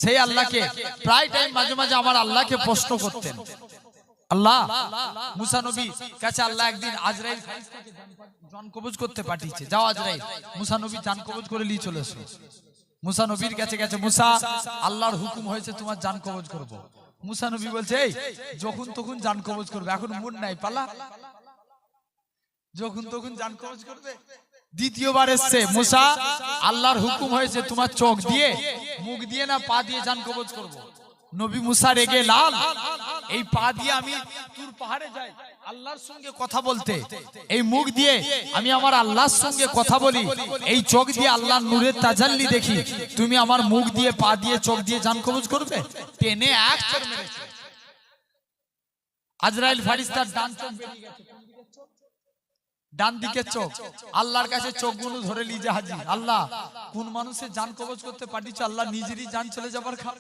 সেই আল্লাহকে প্রায় টাইম মাঝে মাঝে আমার আল্লাহকে প্রশ্ন করতেন। আল্লাহ মুসা নবী কাছে আল্লাহ একদিন আজরাইল ফেরেশতাকে জান কবজ করতে পাঠিয়েছে, যাও আজরাইল মুসা নবী জান কবজ করে নিয়ে চলে এসো। মুসা নবীর কাছে গেছে, মুসা আল্লাহর হুকুম হয়েছে তোমার জান কবজ করব। মুসা নবী বলছে, এই যখন তখন জান কবজ করবে, এখন মুড নাই, পালা, যখন তখন জান কবজ করবে। দ্বিতীয়বার এসছে, মুসা আল্লাহর হুকুম হয়েছে তোমার চোখ দিয়ে, মুখ দিয়ে না পা দিয়ে জান কবজ করব। নবী মুসা রেগে লাল, এই পা দিয়ে আমি তুর পাহাড়ে যাই আল্লাহর সঙ্গে কথা বলতে, এই মুখ দিয়ে আমি আমার আল্লাহর সঙ্গে কথা বলি, এই চোখ দিয়ে আল্লাহর নূরের তাজাল্লি দেখি, তুমি আমার মুখ দিয়ে পা দিয়ে চোখ দিয়ে জান কবজ করবে? টেনে এক চড় মেরেছে। আজরাইল ফেরেশতার ডান চোখ বেরিয়ে গেছে, ডান দিকের চোখ। আল্লাহর কাছে চোখগুলো ধরে নিয়ে যা হাজির, আল্লাহ কোন মানুষের জান কবজ করতে পাঠিয়েছো? আল্লাহ নিজেরই জান চলে যাবার খা।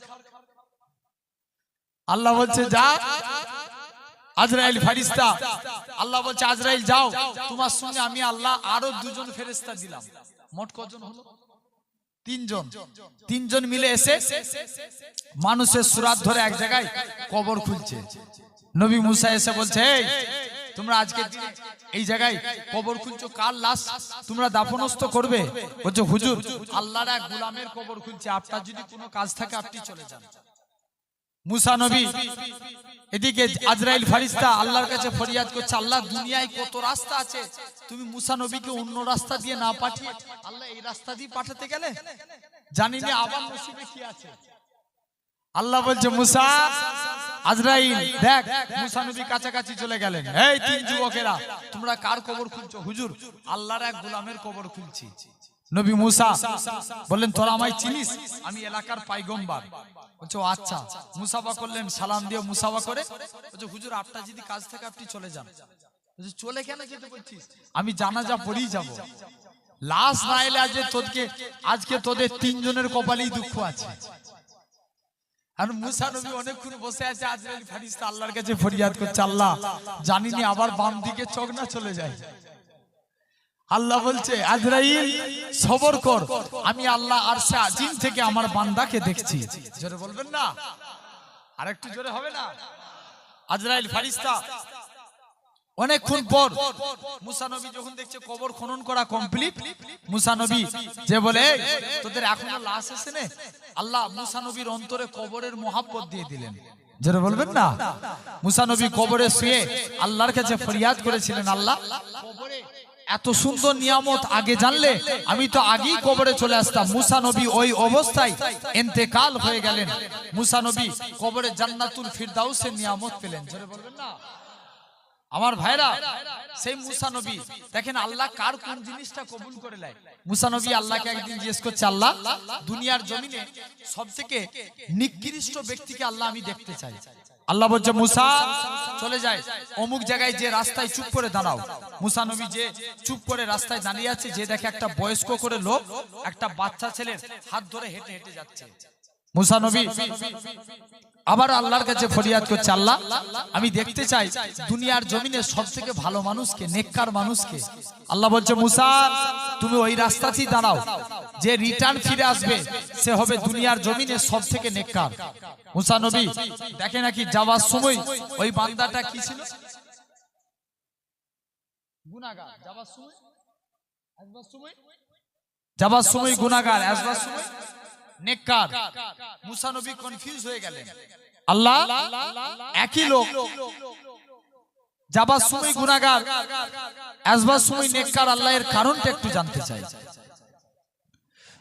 আল্লাহ বলছে যা আজরাইল ফেরেশতা, আল্লাহ বলছে আজরাইল যাও, তোমার সঙ্গে আমি আল্লাহ আরো দুজন ফেরেশতা দিলাম। মোট কজন হলো? তিনজন। তিনজন মিলে এসে মানুষের সুরাত ধরে এক জায়গায় কবর খুলছে। নবী মুসা এসে বলছে, এই তোমরা আজকে এই জায়গায় কবর খুলছো, কার লাশ তোমরা দাফনস্থ করবে? বলছে হুজুর আল্লাহর এক গোলামের কবর খুলছে, আপনার যদি কোনো কাজ থাকে আপনি চলে যান। মুসা নবী এদিকে আজরাইল ফেরেশতা আল্লাহর কাছে ফরিয়াদ করছে, আল্লাহ দুনিয়ায় কত রাস্তা আছে, তুমি মুসা নবীকে অন্য রাস্তা দিয়ে না পাঠিয়ে আল্লাহ এই রাস্তা দিয়ে পাঠাতে গেলে, জানি না আবার নসিবে কি আছে। আল্লাহ বলছে মুসা আজরাইল দেখ, মুসা নবী কাছাকাছি চলে গেলেন। এই তিন যুবকেরা তোমরা কার কবর খুলছো? হুজুর আল্লাহর এক গোলামের কবর খুলছি। নবী মুসা বললেন, তোরা আমায় চিনিস? আমি এলাকার পয়গম্বর। বলছে ও আচ্ছা। মুসাফা করলেন, সালাম দিয়ে মুসাফা করে বলছে হুজুর আপনার যদি কাজ থাকে আপনি চলে যান। বলছে চলে কেন যেতে বলছিস? আমি জানাজা পড়েই যাব, লাশ না এলে আজকে তোদের তিনজনের কপালেই দুঃখ আছে। আর মুসা নবী অনেকক্ষণ বসে আছে, আজরাইল ফেরেশতা আল্লাহর কাছে ফরিয়াদ করছে, আল্লাহ জানিনি আবার বাম দিকে চোখ না চলে যায়। আল্লাহ বলছে আজরাইল সবর কর, আমি আল্লাহ আরশে আজিম থেকে আমার বান্দাকে দেখছি। জোরে বলবেন না? আরেকটু জোরে হবে না? আজরাইল ফেরেশতা অনেকক্ষণ পর মুসা নবী যখন দেখছে কবর খনন করা কমপ্লিট, মুসা নবী যে বলে তোদের এখনো লাশ আসে না, আল্লাহ মুসা নবীর অন্তরে কবরের মহব্বত দিয়ে দিলেন। যারা বলবেন না, মুসা নবী কবরে শুয়ে আল্লাহর কাছে ফরিয়াদ করেছিলেন, আল্লাহ কবরে এত সুন্দর নিয়ামত আগে জানলে আমি তো আগেই কবরে চলে আসতাম। মুসা নবী ওই অবস্থায় ইন্তেকাল হয়ে গেলেন। মুসা নবী কবরে জান্নাতুল ফিরদাউসের নিয়ামত পেলেন। যারা বলবেন না আমার ভাইরা, সেই মুসা নবী দেখেন আল্লাহ কার কোন জিনিসটা কবুল করে নেয়। মুসা নবী আল্লাহকে একদিন জিজ্ঞেস করছে, আল্লাহ দুনিয়ার জমিনে সবথেকে নিকৃষ্ট ব্যক্তিকে আল্লাহ আমি দেখতে চাই। আল্লাহ বলছে মুসা চলে যায় অমুক জায়গায়, যে রাস্তায় চুপ করে দাঁড়াও। মুসা নবী যে চুপ করে রাস্তায় দাঁড়িয়ে আছে, যে দেখে একটা বয়স্ক করে লোক একটা বাচ্চা ছেলের হাত ধরে হেঁটে হেঁটে যাচ্ছে। মুসা নবী আবার আল্লাহর কাছে ফরিয়াদ করছে, আল্লাহ আমি দেখতে চাই দুনিয়ার জমিনে সবথেকে ভালো মানুষকে, নেককার মানুষকে। আল্লাহ বলছে মুসা তুমি ওই রাস্তাতেই দাঁড়াও, যে রিটার্ন ফিরে আসবে সে হবে দুনিয়ার জমিনে সবথেকে নেককার। মুসা নবী দেখে নাকি যাওয়ার সময় ওই বান্দাটা কি ছিল? গুনাহগার। যাবার সময় গুনাহগার, আসবার সময় নেককার। মুসা নবী কনফিউজ হয়ে গেলেন, আল্লাহ একই লোক, যাবার সময় গুনাহগার আসবার সময় নেককার, আল্লাহ এর কারণটা একটু জানতে চাই।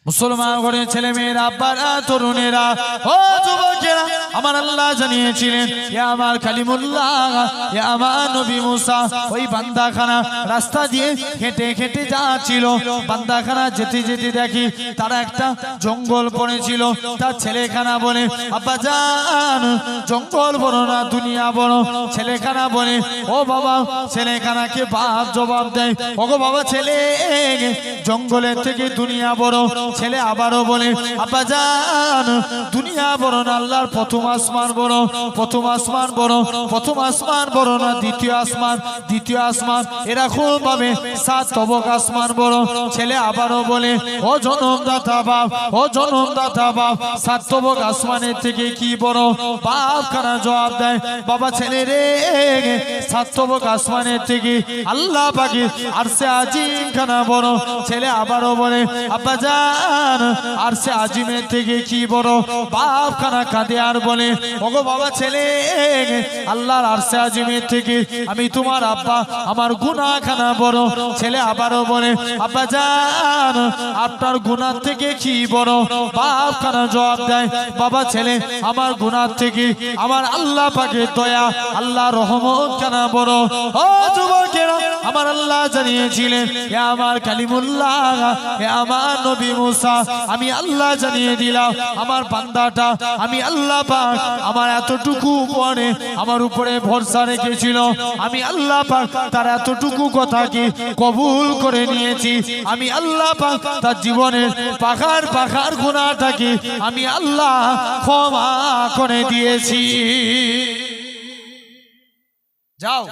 মুসলমান ঘরের ছেলে মেয়েরা, আব্বারা, তরুণেরা, ও যুবকেরা, আমার আল্লাহ জানিয়েছিলেন ইয়া আমার কালিমুল্লাহ, ইয়া আমার নবী মুসা ওই বান্দাখানা রাস্তা দিয়ে হেঁটে হেঁটে যাচ্ছিল। বান্দাখানা যেতে যেতে দেখি তারা একটা জঙ্গল পড়েছিল। তার ছেলেখানা বলে, আব্বা জান জঙ্গল বড় না দুনিয়া বড়। ছেলেখানা বলে, ও বাবা, ছেলেখানাকে বাপ জবাব দেয়, ওগো বাবা ছেলে জঙ্গলের থেকে দুনিয়া বড়। ছেলে আবারও বলে, আব্বা জান দুনিয়া বড় না, আল্লাহর প্রথম প্রথম আসমান বড়, প্রথম আসমান বড়, প্রথম আসমান বড় না দ্বিতীয় আসমান, দ্বিতীয় আসমান, এরকম ভাবে 7 তবক আসমান বড়। ছেলে আবারও বলে, ও জনমদাতা বাপ, ও জনমদাতা বাপ, 7 তবক আসমানের থেকে কি বড়? বাপ খানা জবাব দেয়, বাবা ছেলে রে, 7 তবক আসমানের থেকে আল্লাহ পাকের আরশে আজিম খানা বড়। ছেলে আবারও বলে, আব্বা জান, আরশে আজিমের থেকে কি বড়? বাপ খানা কাঁদে আর বলে, ওগো বাবা ছেলে, আল্লাহর আরশে আজিমের থেকে আমি তোমার আব্বা, আমার গুনাহ খানা বড়। ছেলে আবারও বলে, আব্বা জান, আপনার গুনাহ থেকে কি বড়? বাপ খানা জবাব দেয়, বাবা ছেলে, আমার গুনাহ থেকে আমার আল্লাহ পাকের দয়া, আল্লাহ রহমত খানা বড়। ও যুবকেরা, আমার আল্লাহ জানিয়েছিলেন, হে আমার কালিমুল্লাহ, হে আমার নবী মুসা, আমি আল্লাহ জানিয়ে দিলাম আমার বান্দাটা, আমি আল্লাহ পাক আমার এতটুকু পরে আমার উপরে ভরসা রেখেছিল, আমি আল্লাহ পাক তার এতটুকু কথাকে কবুল করে নিয়েছি, আমি আল্লাহ পাক তার জীবনের পাখার পাখার গুনাহটাকে আমি আল্লাহ ক্ষমা করে দিয়েছি। যাও,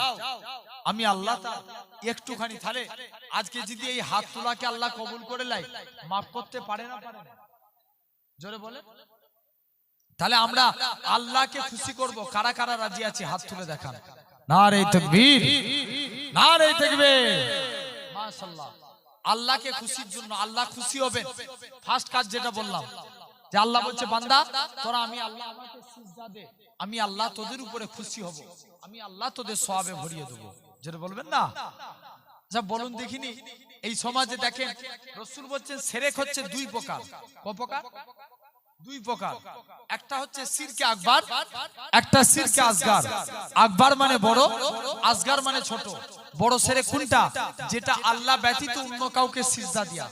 আমি আল্লাহ তার একটুখানি তাহলে আজকে যদি এই হাত তোলাকে আল্লাহ কবুল করে লাই, মাফ করতে পারে না? পারে না? জোরে বলে। তাহলে আমরা আল্লাহকে খুশি করব, কারা কারা রাজি আছে হাত তুলে দেখান। নারে তাকবীর, নারে তাকবীর, মাশাআল্লাহ। আল্লাহকে খুশির জন্য আল্লাহ খুশি হবেন। ফার্স্ট কাজ যেটা বললাম, যে আল্লাহ বলছে, বান্দা তোরা আমি আল্লাহ আমাকে সিজদা দে, আমি আল্লাহ তোদের উপরে খুশি হব, আমি আল্লাহ তোদের সওয়াবে ভরিয়ে দেব। যেটা বলবেন না? আচ্ছা বলুন দেখিনি, এই সমাজে দেখেন রাসূল বলছেন শিরক হচ্ছে 2 প্রকার। কয় প্রকার? 2 প্রকার। একটা হচ্ছে শিরকে আকবার, একটা শিরকে আসগার। আকবার মানে বড়, আসগার মানে ছোট। বড় শিরক কোনটা? যেটা আল্লাহ ব্যতীত অন্য কাউকে সিজদা দেয়া।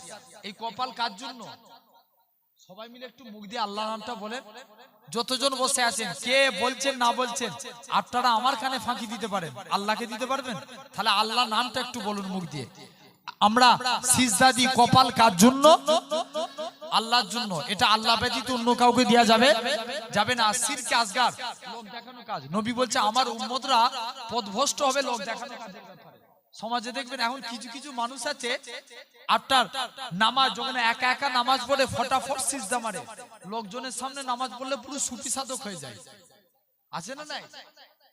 এই কপাল কার জন্য? সবাই মিলে একটু মুখ দিয়ে আল্লাহ নামটা বলেন। যতজন বসে আছেন, কে বলছেন না বলছেন, আপনারা আমার কানে ফাঁকি দিতে পারেন, আল্লাহকে দিতে পারবেন? তাহলে আল্লাহ নামটা একটু বলুন মুখ দিয়ে। আমরা সিজদা দিই কপাল কার জন্য? আল্লাহর জন্য। এটা আল্লাহ ব্যতীত অন্য কাউকে দেয়া যাবে যাবে না। শিরকে আসগার, লোক দেখানো কাজ। নবী বলছে আমার উম্মতরা পথভ্রষ্ট হবে লোক দেখানো কাজের ব্যাপারে। সমাজে দেখবেন এখন কিছু কিছু মানুষ আছে, আপনার নামাজ যখন একা একা নামাজ পড়ে ফটাফট সিজদা মারে, লোকজনের সামনে নামাজ পড়লে পুরো সুফি সাধক হয়ে যায়। আছে না নাই?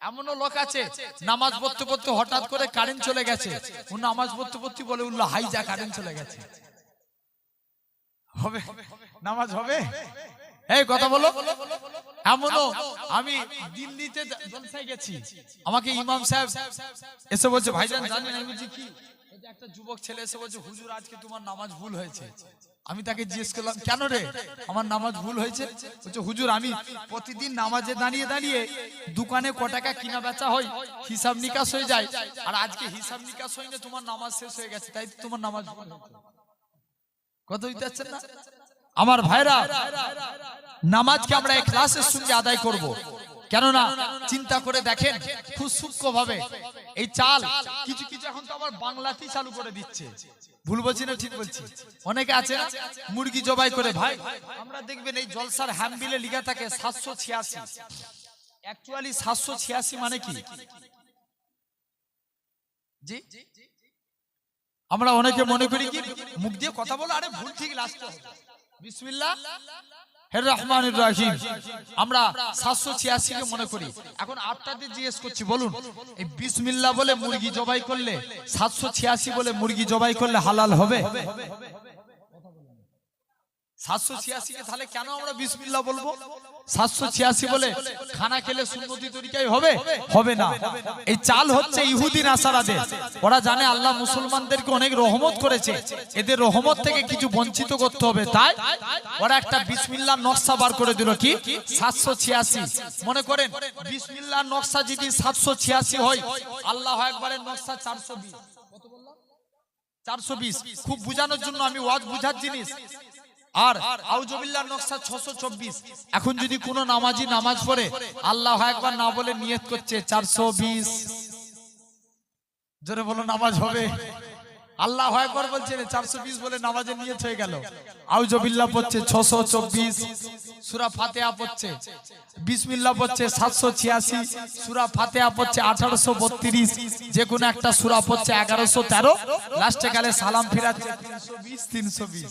এমনও লোক আছে নামাজ পড়তে পড়তে হঠাৎ করে কারেন্ট চলে গেছে, ও নামাজ পড়তে পড়তে বলে উল্লাহ হাই যা কারেন্ট চলে গেছে। হবে নামাজ হবে? এই কথা বলো। এমনও আমি দিল্লিতে জলসায় গেছি, আমাকে ইমাম সাহেব এসে বলছে, ভাইজান জানেন? আমি বলছি কি? একটা যুবক ছেলে এসে বলছে, হুজুর আজকে তোমার নামাজ ভুল হয়েছে। আমি তাকে জিজ্ঞেস করলাম, কেন রে আমার নামাজ ভুল হয়েছে? বলছে, হুজুর আমি প্রতিদিন নামাজে দাঁড়িয়ে দাঁড়িয়ে দোকানে ক টাকা কিনা বেচা হয় হিসাব নিকাশ হয়ে যায়, আর আজকে হিসাব নিকাশ হয়নি, তোমার নামাজ শেষ হয়ে গেছে, তাই তোমার নামাজ ভুল হয়েছে। কথা বুঝতে পারছেন না? আমার ভাইরা, নামাজকে আমরা ইখলাসের সঙ্গে আদায় করব। কেননা চিন্তা করে দেখেন খুব সূক্ষ্ম ভাবে এই চাল কিছু কিছু এখন তো আবার বাংলাতেই চালু করে দিচ্ছে। ভুল বলছি না ঠিক বলছি? অনেকে আছে মুরগি জবাই করে। ভাই আমরা দেখবেন এই জলসার হ্যান্ডবিলে লেখা থাকে 786। অ্যাকচুয়ালি 786 মানে কি? জি আমরা অনেকে মনে করি কি মুখ দিয়ে কথা বলো, আরে ভুল ঠিক লাস্টে হবে। বিসমিল্লাহ হের রহমানির রহিম, আমরা 786 কে মনে করি। এখন আপনাদের জিজ্ঞেস করছি, বলুন এই বিসমিল্লাহ বলে মুরগি জবাই করলে 786 বলে মুরগি জবাই করলে হালাল হবে? 786 কে তাহলে কেন আমরা বিসমিল্লাহ বলবো? 786 বলে খানা খেলে সুন্নতি তরিকায় হবে? হবে না। এই চাল হচ্ছে ইহুদি নাসারাদের। ওরা জানে আল্লাহ মুসলমানদেরকে অনেক রহমত করেছে, এদের রহমত থেকে কিছু বঞ্চিত করতে হবে, তাই ওরা একটা বিসমিল্লাহ নকশা বার করে দিল। কি? 786। মনে করেন বিসমিল্লাহ নকশা যদি 786 হয়, আল্লাহু আকবারের নকশা 420। কত বললাম? 420। খুব বুঝানোর জন্য আমি ওয়াজ বুঝার জিনিস। আর আউযুবিল্লাহর নকশা 624। এখন যদি কোনো নামাজি নামাজ পড়ে আল্লাহু আকবার না বলে নিয়ত করছে 420, জোরে বলো নামাজ হবে? আল্লাহু আকবার বলছেন 420 বলে নামাজের নিয়ত হয়ে গেল। আউযু বিল্লাহ পড়ছে 624, সূরা ফাতিহা পড়ছে, বিসমিল্লাহ পড়ছে 786, সূরা ফাতিহা পড়ছে 1832, যে কোনো একটা সূরা পড়ছে 1113, লাস্টে গেলে সালাম ফিরাচ্ছে 320।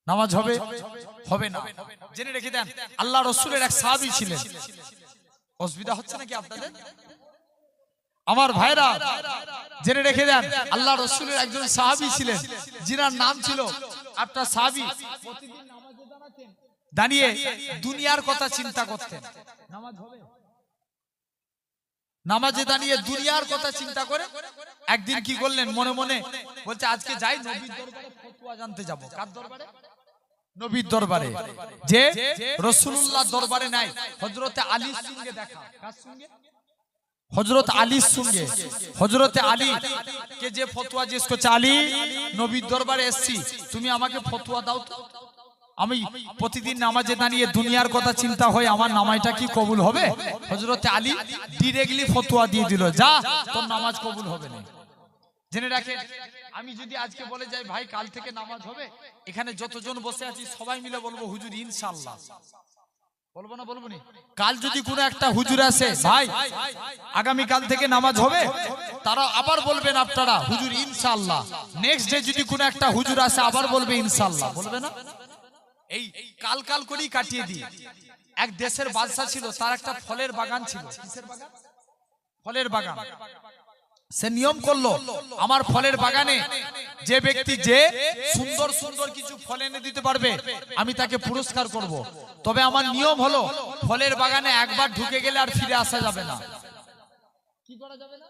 নামাজ হবে? হবে না। জেনে রেখে দেন, আল্লাহ রাসূলের এক সাহাবী ছিলেন। অসুবিধা হচ্ছে নাকি আপনাদের? আমার ভাইরা জেনে রেখে দেন, আল্লাহ রাসূলের একজন সাহাবী ছিলেন, যিনার নাম ছিল, একটা সাহাবী প্রতিদিন নামাজে দাঁড়িয়ে দুনিয়ার কথা চিন্তা করতেন। নামাজ হবে? নামাজে দাঁড়িয়ে দুনিয়ার কথা চিন্তা করে একদিন কি করলেন, মনে মনে বলছে আজকে যাই নবীর দরবারে ফতোয়া জানতে যাব। কার দরবারে? নবীর দরবারে। যে রাসূলুল্লাহ দরবারে নাই, হযরতে আলীর সঙ্গে দেখা। কার সঙ্গে? হযরত আলীর সঙ্গে। হযরতে আলী কে যে ফতোয়া জিজ্ঞেস করছে, আলী নবীর দরবারে এসেছি, তুমি আমাকে ফতোয়া দাও তো, আমি প্রতিদিন নামাজে দাঁড়িয়ে দুনিয়ার কথা চিন্তা হয়, আমার নামাজটা কি কবুল হবে? হযরতে আলী ডাইরেক্টলি ফতোয়া দিয়ে দিল, যা তোর নামাজ কবুল হবে না। জেনে রাখেন, আমি যদি আজকে বলে যাই ভাই কাল থেকে নামাজ হবে, এখানে যতজন বসে আছি সবাই মিলে বলবো হুজুর ইনশাআল্লাহ। বলবো না? বলবো না? কাল যদি কোনো একটা হুজুর আসে, ভাই আগামী কাল থেকে নামাজ হবে, তারা আবার বলবেন আপনারা হুজুর ইনশাআল্লাহ। নেক্সট ডে যদি কোনো একটা হুজুর আসে, আবার বলবে ইনশাআল্লাহ। বলবে না? এই কাল কাল করেই কাটিয়ে দিই। এক দেশের বাদশা ছিল, তার একটা ফলের বাগান ছিল। কিসের বাগান? ফলের বাগান। সে নিয়ম করলো, আমার ফলের বাগানে যে ব্যক্তি যে সুন্দর সুন্দর কিছু ফল এনে দিতে পারবে, আমি তাকে পুরস্কার করব। তবে আমার নিয়ম হলো, ফলের বাগানে একবার ঢুকে গেলে আর ফিরে আসা যাবে না। কি করা যাবে না?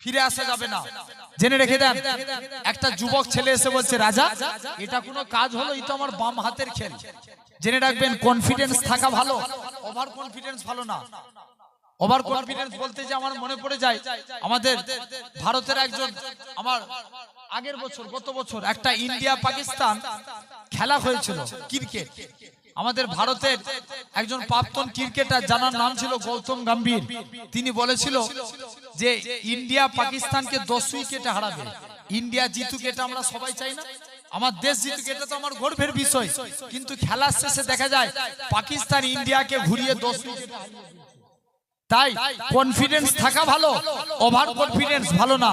ফিরে আসা যাবে না। জেনে রেখে দেন, একটা যুবক ছেলে এসে বলছে, রাজা এটা কোনো কাজ হলো? এটা আমার বাম হাতের খেল। জেনে রাখবেন, কনফিডেন্স থাকা ভালো, ওভার কনফিডেন্স ভালো না। ওভার কনফিডেন্স বলতে যে আমার মনে পড়ে যায়, আমাদের ভারতের একজন, আমার আগের বছর গত বছর একটা ইন্ডিয়া পাকিস্তান খেলা হয়েছিল ক্রিকেট। আমাদের ভারতের একজন প্রাক্তন ক্রিকেটার, যার নাম ছিল গৌতম গম্ভীর, তিনি বলেছিল যে ইন্ডিয়া পাকিস্তানকে 10 উইকেটে হারাবে। ইন্ডিয়া জিতুক, এটা আমরা সবাই চাই না? আমার দেশ জিতুক, এটা তো আমার গর্বের বিষয়। কিন্তু খেলার শেষে দেখা যায় পাকিস্তান ইন্ডিয়াকে ঘুরিয়ে 10 উইকেটে হারিয়ে দিয়েছে। তাই কনফিডেন্স থাকা ভালো, ওভার কনফিডেন্স ভালো না।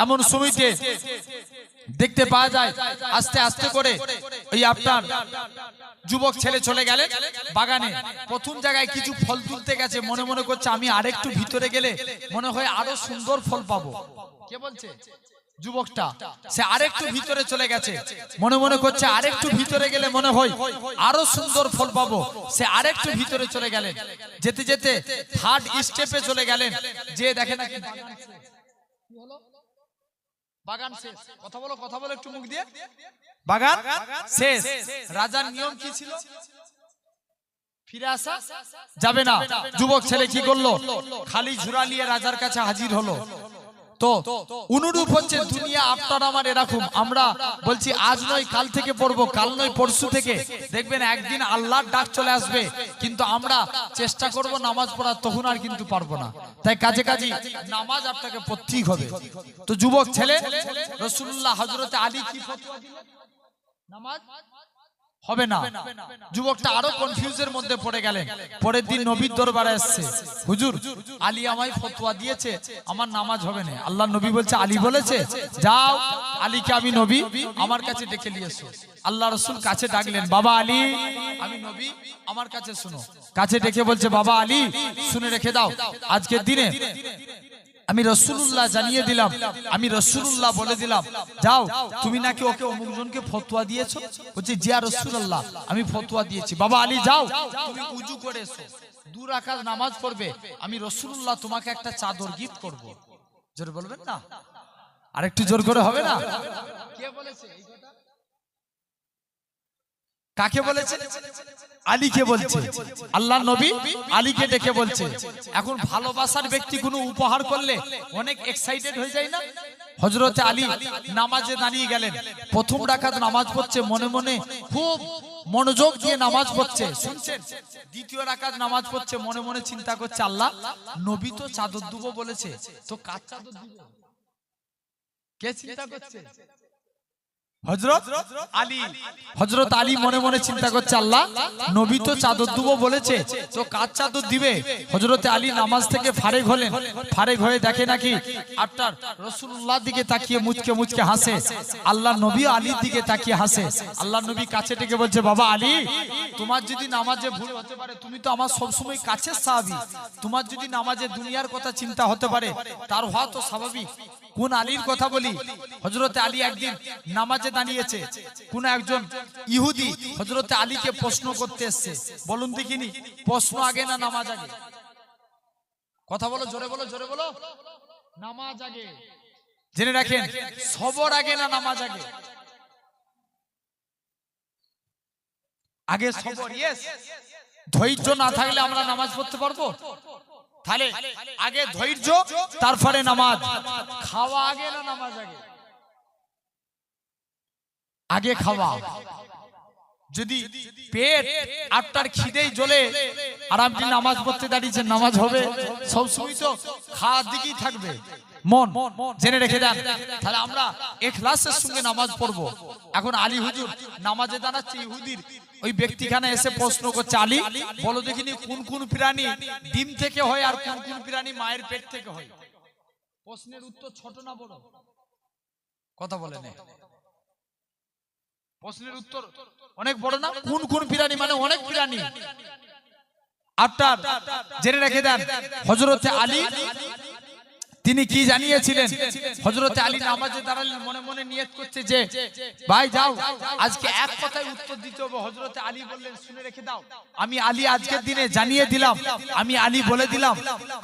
এমন সময়তে দেখতে পাওয়া যায়, আস্তে আস্তে করে ওই আপনার যুবক ছেলে চলে গেলেন বাগানে। প্রথম জায়গায় কিছু ফল তুলতে গেছে, মনে মনে করছে আমি আরেকটু ভিতরে গেলে মনে হয় আরো সুন্দর ফল পাবো। কে বলছে? যুবকটা। সে আরেকটু ভিতরে চলে গেছে, মনে মনে করছে আরেকটু ভিতরে গেলে মনে হয় আরো সুন্দর ফল পাবো। সে আরেকটু ভিতরে চলে গেলেন, যেতে যেতে থার্ড স্টেপে চলে গেলেন, যে দেখে নাকি বাগান শেষ। কথা বলো, কথা বলো একটু মুখ দিয়ে। বাগান শেষ। রাজার নিয়ম কি ছিল? ফিরে আসা যাবে না। যুবক ছেলে কি করলো? খালি ঝুরা নিয়ে রাজার কাছে হাজির হলো। তো অনুরূপ হচ্ছে দুনিয়া আপনার আমার এরকম। আমরা বলছি আজ নয় কাল থেকে পড়বো, কাল নয় পরশু থেকে, দেখবেন একদিন আল্লাহর ডাক চলে আসবে, কিন্তু আমরা চেষ্টা করব নামাজ পড়ার, তখন আর কিন্তু পারবো না। তাই কাজে কাজে নামাজ আপনাকে পড়তেই হবে। তো যুবক ছেলে, রাসূলুল্লাহ হযরতে আলী কি ফতোয়া দিলেন? নামাজ হবে না। যুবকটা আরো কনফিউজের মধ্যে পড়ে গেলেন। পরের দিন নবীর দরবারে আসছে, হুজুর আলী আমায় ফতোয়া দিয়েছে, আমার নামাজ হবে না। আল্লাহর নবী বলছে, আলী বলেছে? যাও আলীকে আমি নবী, আমার কাছে ডেকে নিয়ে এসো। আল্লাহ রাসূল কাছে ডাকলেন, বাবা আলী, আমি নবী, আমার কাছে শুনো। কাছে ডেকে বলছে, বাবা আলী শুনে রেখে দাও, আজকের দিনে আমি রাসূলুল্লাহ জানিয়ে দিলাম, আমি রাসূলুল্লাহ বলে দিলাম, যাও তুমি নাকি ওকে অমুক জনকে ফতোয়া দিয়েছো। বলছে, জি রাসূলুল্লাহ আমি ফতোয়া দিয়েছি। বাবা আলী যাও তুমি উযু করে এসো, 2 রাকাত নামাজ পড়বে, আমি রাসূলুল্লাহ তোমাকে একটা চাদর গিফট করব। জোরে বলবেন না? আরেকটু জোর করে হবে না? কে বলেছে এই কথা? কাকে বলেছে? আলীকে বলছে। আল্লাহর নবী আলীকে ডেকে বলছে। এখন ভালোবাসার ব্যক্তি কোনো উপহার করলে অনেক এক্সাইটেড হয়ে যায় না? হযরতে আলী নামাজে দাঁড়িয়ে গেলেন, প্রথম রাকাত নামাজ পড়ছে, মনে মনে খুব মনোযোগ দিয়ে নামাজ পড়ছে, শুনছেন। দ্বিতীয় রাকাত নামাজ পড়ছে, মনে মনে চিন্তা করছে, আল্লাহ নবী তো চাদর দেব বলেছে, তো কার চাদর দিব? কে চিন্তা করছে? হযরত আলী। হযরত আলী মনে মনে চিন্তা করছে, আল্লাহ নবী তো চাদর দেবো বলেছে, তো কার চাদর দিবে? হযরত আলী নামাজ থেকে ফারেগ হলেন। ফারেগ হয়ে দেখে নাকি আপনার রাসূলুল্লাহর দিকে তাকিয়ে মুচকে মুচকে হাসে। আল্লাহ নবী আলীর দিকে তাকিয়ে হাসে। আল্লাহ নবী কাছে ডেকে বলছে, বাবা আলী, তোমার যদি নামাজে ভুল হতে পারে, তুমি তো আমার সবসময় কাছের সাহাবী, তোমার যদি নামাজে দুনিয়ার কথা চিন্তা হতে পারে, তার হওয়া তো স্বাভাবিক। কোন আলীর কথা বলি? হযরত আলী একদিন নামাজে দাঁড়িয়েছে, কোন একজন ইহুদি হযরত আলীকে প্রশ্ন করতে এসেছে। বলুন দেখিনি, প্রশ্ন আগে না নামাজ আগে? কথা বলো, জোরে বলো, জোরে বলো। নামাজ আগে। জেনে রাখেন, সবর আগে না নামাজ আগে? আগে সবর। ইয়েস। ধৈর্য না থাকলে আমরা নামাজ পড়তে পারবো? তাহলে আগে ধৈর্য, তারপরে নামাজ। খাওয়া আগে না নামাজ আগে? আগে খাওয়া। যদি পেট আপনার খিদেই জ্বলে আর আপনি নামাজ পড়তে দাঁড়িয়েছেন, নামাজ হবে? সবসময় তো খাওয়ার দিকেই থাকবে মন। জেনে রেখে দেন, তাহলে আমরা ইখলাসের সঙ্গে নামাজ পড়বো। এখন আলী হুজুর নামাজে দাঁড়াচ্ছে, ইহুদির ওই ব্যক্তিখানে এসে প্রশ্ন করছে, আলী বলো দেখিনি, কোন কোন প্রাণী ডিম থেকে হয় আর কোন কোন প্রাণী মায়ের পেট থেকে হয়? প্রশ্নের উত্তর ছোট না বড়? কথা বলে না। প্রশ্নের উত্তর অনেক বড় না? কোন কোন প্রাণী মানে অনেক প্রাণী। আপনার জেনে রেখে দেন, হযরতে আলী তিনি কি জানিয়েছিলেন? হযরত আলী নামাজে দাঁড়ালেন, মনে মনে নিয়ত করছে যে ভাই যাও, আজকে এক কথায় উত্তর দিতে হবে। হযরত আলী বললেন, শুনে রেখে দাও, আমি আলী আজকের দিনে জানিয়ে দিলাম, আমি আলী বলে দিলাম,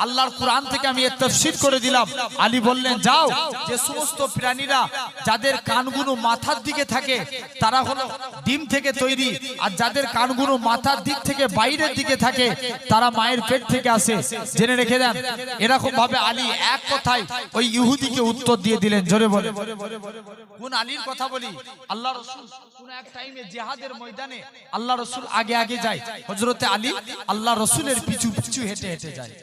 আল্লাহর কোরআন থেকে আমি এর তাফসীর করে দিলাম। আলী বললেন, যাও, যে সমস্ত প্রাণীরা যাদের কানগুলো মাথার দিকে থাকে তারা হলো ডিম থেকে তৈরি, আর যাদের কানগুলো মাথার দিক থেকে বাইরের দিকে থাকে তারা মায়ের পেট থেকে আসে। জেনে রেখে দেন, এরকম ভাবে আলী এক কথায় ওই ইহুদিকে উত্তর দিয়ে দিলেন। জোরে বলে। কোন আলীর কথা বলি? আল্লাহ রাসূল কোন এক টাইমে জিহাদের ময়দানে আল্লাহ রাসূল আগে আগে যায়, হযরতে আলী আল্লাহ রাসূলের পিছু পিছু হেঁটে হেঁটে যায়।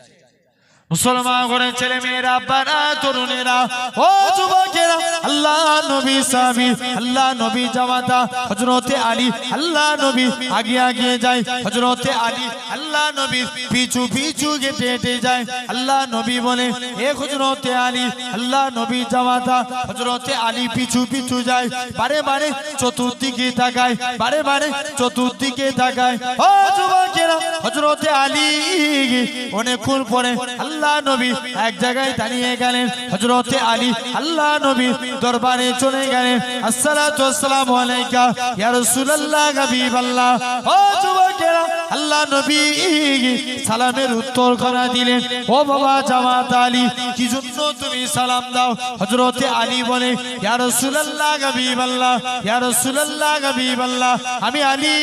মুসলমান ঘরের ছেলে মেয়েরা, বাবা তরুণেরা, ও যুবকেরা, আল্লাহ নবী সাহাবী, আল্লাহ নবী জামাতা হযরতে আলী, আল্লাহ নবী আগে আগে যায়, হযরতে আলী আল্লাহ নবী পিছু পিছু হেঁটে হেঁটে যায়। আল্লাহ নবী বলে, এ হযরতে আলী, আল্লাহ নবী জামাতা হযরতে আলী পিছু পিছু যায়, বারে বারে চতুর্দিকে তাকায়, বারে বারে চতুর্দিকে তাকায়। ও যুবকেরা, হযরতে আলী অনেকক্ষণ পরে আল্লাহ নবী এক জায়গায় দাঁড়িয়ে গেলেন। হযরতে আলী আল্লাহ নবী দরবারে চলে গেলেন। আসসালাতু ওয়াসসালামু আলাইকা ইয়া রাসূলুল্লাহ হাবিবাল্লাহ। ও যুবকেরা, আল্লাহ নবী সালামের উত্তর করা দিলেন। ও বাবা জামাত আলী, কি জন্য তুমি সালাম দাও? হযরতে আলী বলে, ইয়া রাসূলুল্লাহ হাবিবাল্লাহ, ইয়া রাসূলুল্লাহ হাবিবাল্লাহ, আমি আলী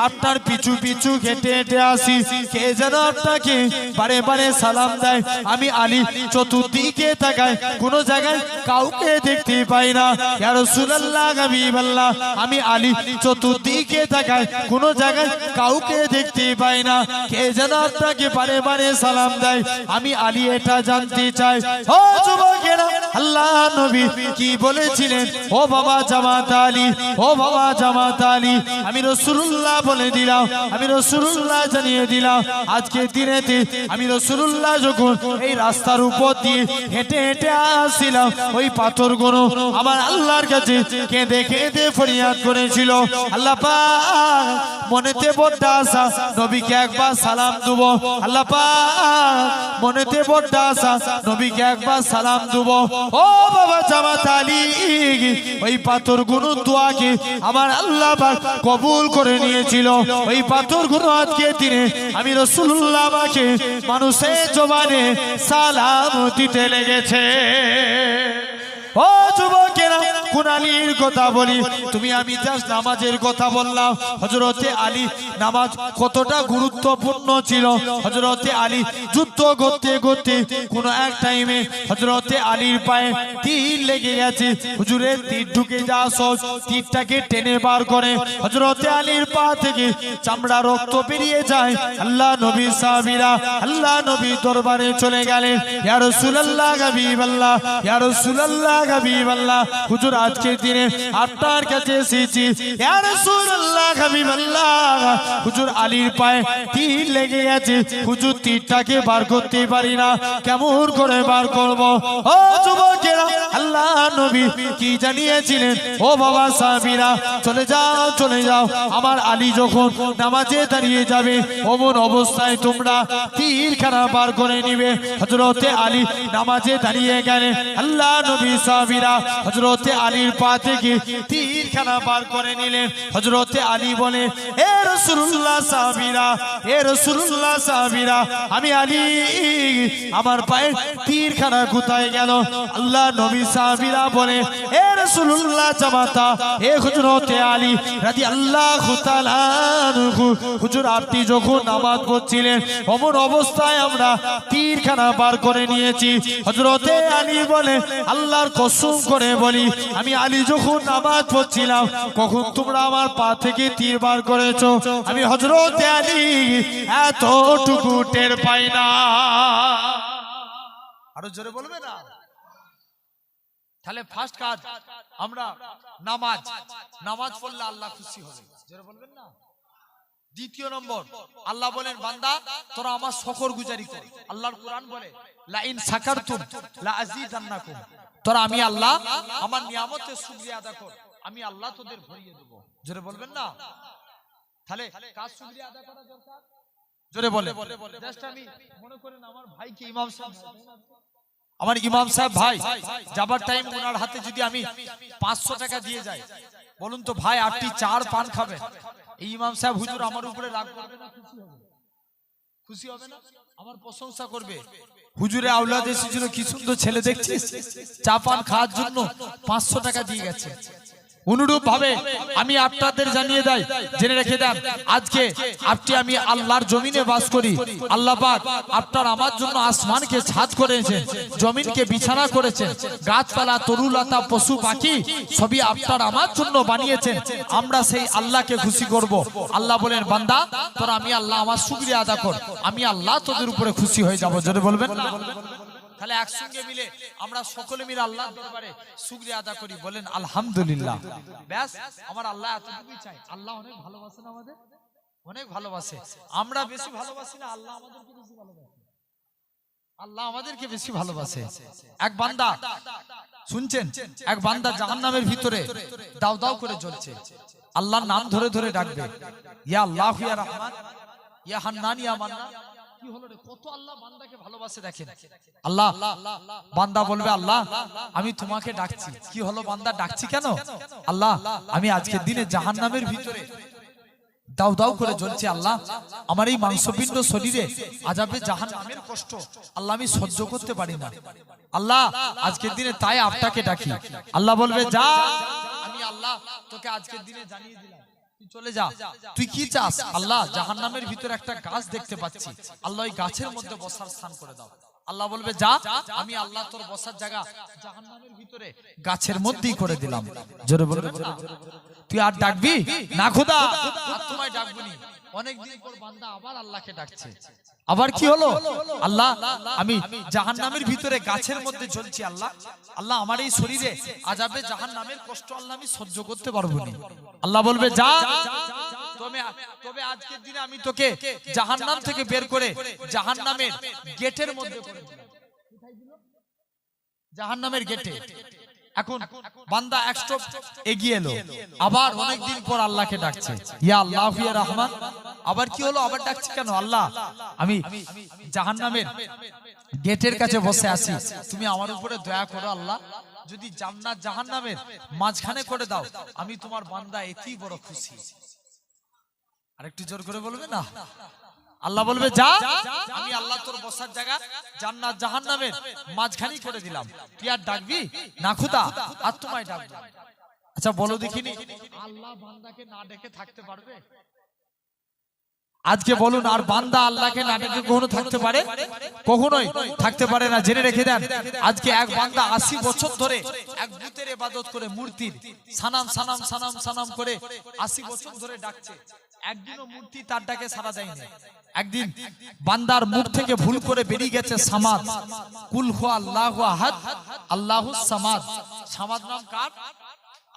আপনার পিছু পিছু হেঁটে হেঁটে আসি, কে যেন আপনাকে বারে বারে সালাম দেয়। আমি আলী চতুর্দিকে তাকাই, কোন জায়গায় কাউকে দেখতে পাই না। ইয়া রাসূলুল্লাহ হাবিবাল্লাহ, আমি আলী চতুর্দিকে তাকাই, কোন জায়গায় কাউকে দেখতে পাই না, কে যেন আপনাকে বারে বারে সালাম দেয়। আমি আলী এটা জানতে চাই। ও যুবকেরা, আল্লাহ নবী কি বলেছিলেন? ও বাবা জামাত আলী, ও বাবা জামাত আলী, আমি রাসূলুল্লাহ বলে দিলাম, আমি রাসূলুল্লাহ জানিয়ে দিলাম, আজকে দিনেতে আমি রাসূলুল্লাহ যখন এই রাস্তার উপর দিয়ে হেঁটে হেঁটে আসছিলাম, ওই পাথরগুলো আমার আল্লাহর কাছে কেঁদে কেঁদে ফরিয়াদ করেছিল, আল্লাহ পাক মনেতে বড় আশা নবীকে একবার সালাম দেব, আল্লাহ পাক মনেতে বড় আশা নবীকে একবার সালাম দেব। ও বাবা জামাত আলী, ওই পাথরগুলো দোয়াকে আমার আল্লাহ পাক কবুল করে নিয়েছিল। ওই পাথরগুলো আজকে দিনে আমি রাসূলুল্লাহ পাকে মানুষের জবানে সালাম দিতে লেগেছে। ও যুবকেরা, কোন আলীর কথা বলি? তুমি আমি জাস্ট নামাজের কথা বললাম। হযরতে আলী নামাজ কতটা গুরুত্বপূর্ণ ছিল। হযরতে আলী যুদ্ধ করতে করতে কোন এক টাইমে হযরতে আলীর পায়ে তীর লেগে গেছে। হুজুরের তীর ঢুকে যাওয়া সহজ, তীরটাকে টেনে বার করে হযরতে আলীর পা থেকে চামড়া রক্ত বেরিয়ে যায়। আল্লাহ নবী সাহাবীরা আল্লাহ নবী দরবারে চলে গেলেন। ইয়া রাসূলুল্লাহ হাবিবাল্লাহ, ইয়া রাসূলুল্লাহ হাবিবাল্লাহ, হুজুর আজকের দিনে আপনার কাছে এসেছি। ইয়া রাসূলুল্লাহ হাবিবাল্লাহ, হুজুর আলীর পায়ে তীর লেগে গেছে। হুজুর তীরটাকে বার করতে পারি না, কেমন করে বার করব? ও যুবকেরা, আল্লাহ নবী কি জানিয়েছিলেন? ও বাবা সাহাবীরা, চলে যাও চলে যাও, আমার আলী যখন নামাজে দাঁড়িয়ে যাবে অমন অবস্থায় তোমরা তীরখানা বার করে নিবে। হযরতে আলী নামাজে দাঁড়িয়ে গেলেন। আল্লাহ নবী সাহাবীরা হযরতে আলীর পা থেকে তীরখানা বার করে নিলেন। হযরতে আলী বলে, হে রাসূলুল্লাহ সাহাবীরা, হে রাসূলুল্লাহ সাহাবীরা, আমি আলী, আমার পায়ে তীরখানা কোথায় গেল? আল্লাহ নবী সাহাবীরা বলে, হে রাসূলুল্লাহ জামাতা, হে হযরতে আলী রাদিয়াল্লাহু তাআলা আনহু, হুজুর আপনি যখন নামাজ পড়ছিলেন অমন অবস্থায় আমরা তীরখানা বার করে নিয়েছি। হযরতে আলী বলে, আল্লাহর কসম করে বলি, আমি আলী যখন নামাজ পড়ছিলাম কখন তোমরা আমার পা থেকে তীর বার করেছো? আমি হযরতে আলী এতটুকু টের পাই না। আরো জোরে বলবে না? তাহলে ফার্স্ট কাজ আমরা নামাজ, নামাজ পড়লে আল্লাহ খুশি হবে, জোরে বলবেন না? দ্বিতীয় নম্বর, আল্লাহ বলেন বান্দা তোরা আমার শুকর গুজারি কর। আল্লাহর কোরআন বলে, লা ইন শাকারতুম লা আযীদান্নাকুম, তোরা আমি আল্লাহ আমার নিয়ামতের শুকরিয়া আদা কর, আমি আল্লাহ তোদের ভরিয়ে দেব। জোরে বলবেন না? তাহলে কাজ শুকরিয়া আদা করা দরকার, জোরে বলে। জাস্ট আমি মনে করেন আমার ভাইকে ইমাম সাহেব, আমার ইমাম সাহেব ভাই যাবার টাইম ওনার হাতে যদি আমি 500 টাকা দিয়ে যাই, বলুন তো ভাই আপনি 4 পান খাবেন, এই ইমাম সাহেব হুজুর আমার উপরে রাগ করবে না? খুশি হবে? খুশি হবে না? আমার প্রশংসা করবে। হুজুরে আওলাদ এসেছিল, কি সুন্দর ছেলে দেখছিস, চা পান খাওয়ার জন্য 500 টাকা দিয়ে গেছে। অনুরূপ ভাবে আমি আপনাদের জানিয়ে দেই, জেনে রেখে দেন, আজকে আপনি আমি আল্লাহর জমিনে বাস করি। আল্লাহ পাক আপনার আমার জন্য আসমানকে ছাদ করেছেন, জমিনকে বিছানা করেছেন, গাছপালা তরুলতা পশু পাখি সবই আপনার আমার জন্য বানিয়েছেন। আমরা সেই আল্লাহকে খুশি করব। আল্লাহ বলেন বান্দা তোরা আমি আল্লাহ আমার শুকরিয়া আদা কর, আমি আল্লাহ তোদের উপরে খুশি হয়ে যাব। জোরে বলবেন না? তাহলে একসঙ্গে মিলে আমরা সকলে মিলে আল্লাহর দরবারে শুকরিয়া আদা করি, বলেন আলহামদুলিল্লাহ। ব্যাস, আমার আল্লাহ এতটুকুই চাই। আল্লাহ অনেক ভালোবাসেন, আমাদের অনেক ভালোবাসে। আমরা বেশি ভালোবাসি না, আল্লাহ আমাদেরকে বেশি ভালোবাসে। আল্লাহ আমাদেরকে বেশি ভালোবাসে। এক বান্দা শুনছেন, এক বান্দা জাহান্নামের ভিতরে দাও দাও করে জ্বলছে। আল্লাহর নাম ধরে ধরে ডাকবে, ইয়া আল্লাহ, ইয়া রহমান, ইয়া হান্নান, ইয়া মান্নান। কি হলো রে? কত আল্লাহ বান্দাকে ভালোবাসে দেখেন। আল্লাহ, বান্দা বলবে আল্লাহ আমি তোমাকে ডাকছি। কি হলো বান্দা ডাকছি কেন? আল্লাহ আমি আজকের দিনে জাহান্নামের ভিতরে দাও দাও করে জ্বলছে। আল্লাহ আমার এই মাংসপিণ্ড শরীরে আযাবে জাহান্নামের কষ্ট আল্লাহ আমি সহ্য করতে পারি না। আল্লাহ আজকের দিনে তাই আপনাকে ডাকি। আল্লাহ বলবে যা, আমি আল্লাহ তোকে আজকের দিনে জানিয়ে দিলাম, চলে যা, তুই কি চাস? আল্লাহ জাহান্নামের ভিতরে একটা গাছ দেখতে পাচ্ছি, আল্লাহ ওই গাছের মধ্যে বসার স্থান করে দাও। আল্লাহ বলবে যা, আমি আল্লাহ তোর বসার জায়গা জাহান্নামের ভিতরে গাছের মধ্যেই করে দিলাম। জোরে বলবে না? তুই আর ডাকবি না খোদা? আর তোমায় ডাকবনি। অনেকদিন পর বান্দা আবার আল্লাহকে ডাকছে। আবার কি হলো? আল্লাহ আমি জাহান্নামের ভিতরে গাছের মধ্যে ঝুলছি। আল্লাহ, আল্লাহ আমার এই শরীরে আযাবে জাহান্নামের কষ্ট আল্লাহ আমি সহ্য করতে পারবো না। আল্লাহ বলবে যা, তবে আজকের দিনে আমি তোকে জাহান্নাম থেকে বের করে জাহান্নামের গেটের মধ্যে করে দিলাম। জাহান্নামের গেটে। এখন বান্দা এক স্টেপ এগিয়ে এলো, আবার অনেকদিন পর আল্লাহকে ডাকছে, ইয়া আল্লাহ, ইয়া রহমান। আবার কি হলো? আবার ডাকছে কেন? আল্লাহ আমি জাহান্নামের গেটের কাছে বসে আছি, তুমি আমার উপরে দয়া করো। আল্লাহ যদি জান্নাত জাহান্নামের মাঝখানে করে দাও, আমি তোমার বান্দা এতেই বড় খুশি। আরেকটু জোর করে বলবে না? আল্লাহ বলবে যা, আমি আল্লাহ তোর বসার জায়গা জান্নাত জাহান্নামের মাঝখানি করে দিলাম, তুই আর ডাকবি না খোদা, আর তোমায় ডাকবো। আচ্ছা বলো দেখিনি, আল্লাহ বান্দাকে না ডেকে থাকতে পারবে? আজকে বলুন, আর বান্দা আল্লাহকে না ডেকে কখনো থাকতে পারে? কখনোই থাকতে পারে না। জেনে রেখে দেন, আজকে এক বান্দা 80 বছর ধরে এক ভূতের ইবাদত করে, মূর্তির সানাম সানাম সানাম সানাম করে 80 বছর ধরে ডাকছে, একদিনও মূর্তি তার ডাকে সাড়া দেয়নি। একদিন বান্দার মুখ থেকে ভুল করে বেরিয়ে গেছে সামাদ, কুল হু আল্লাহু আহাদ আল্লাহুস সামাদ। সামাদ নাম কার?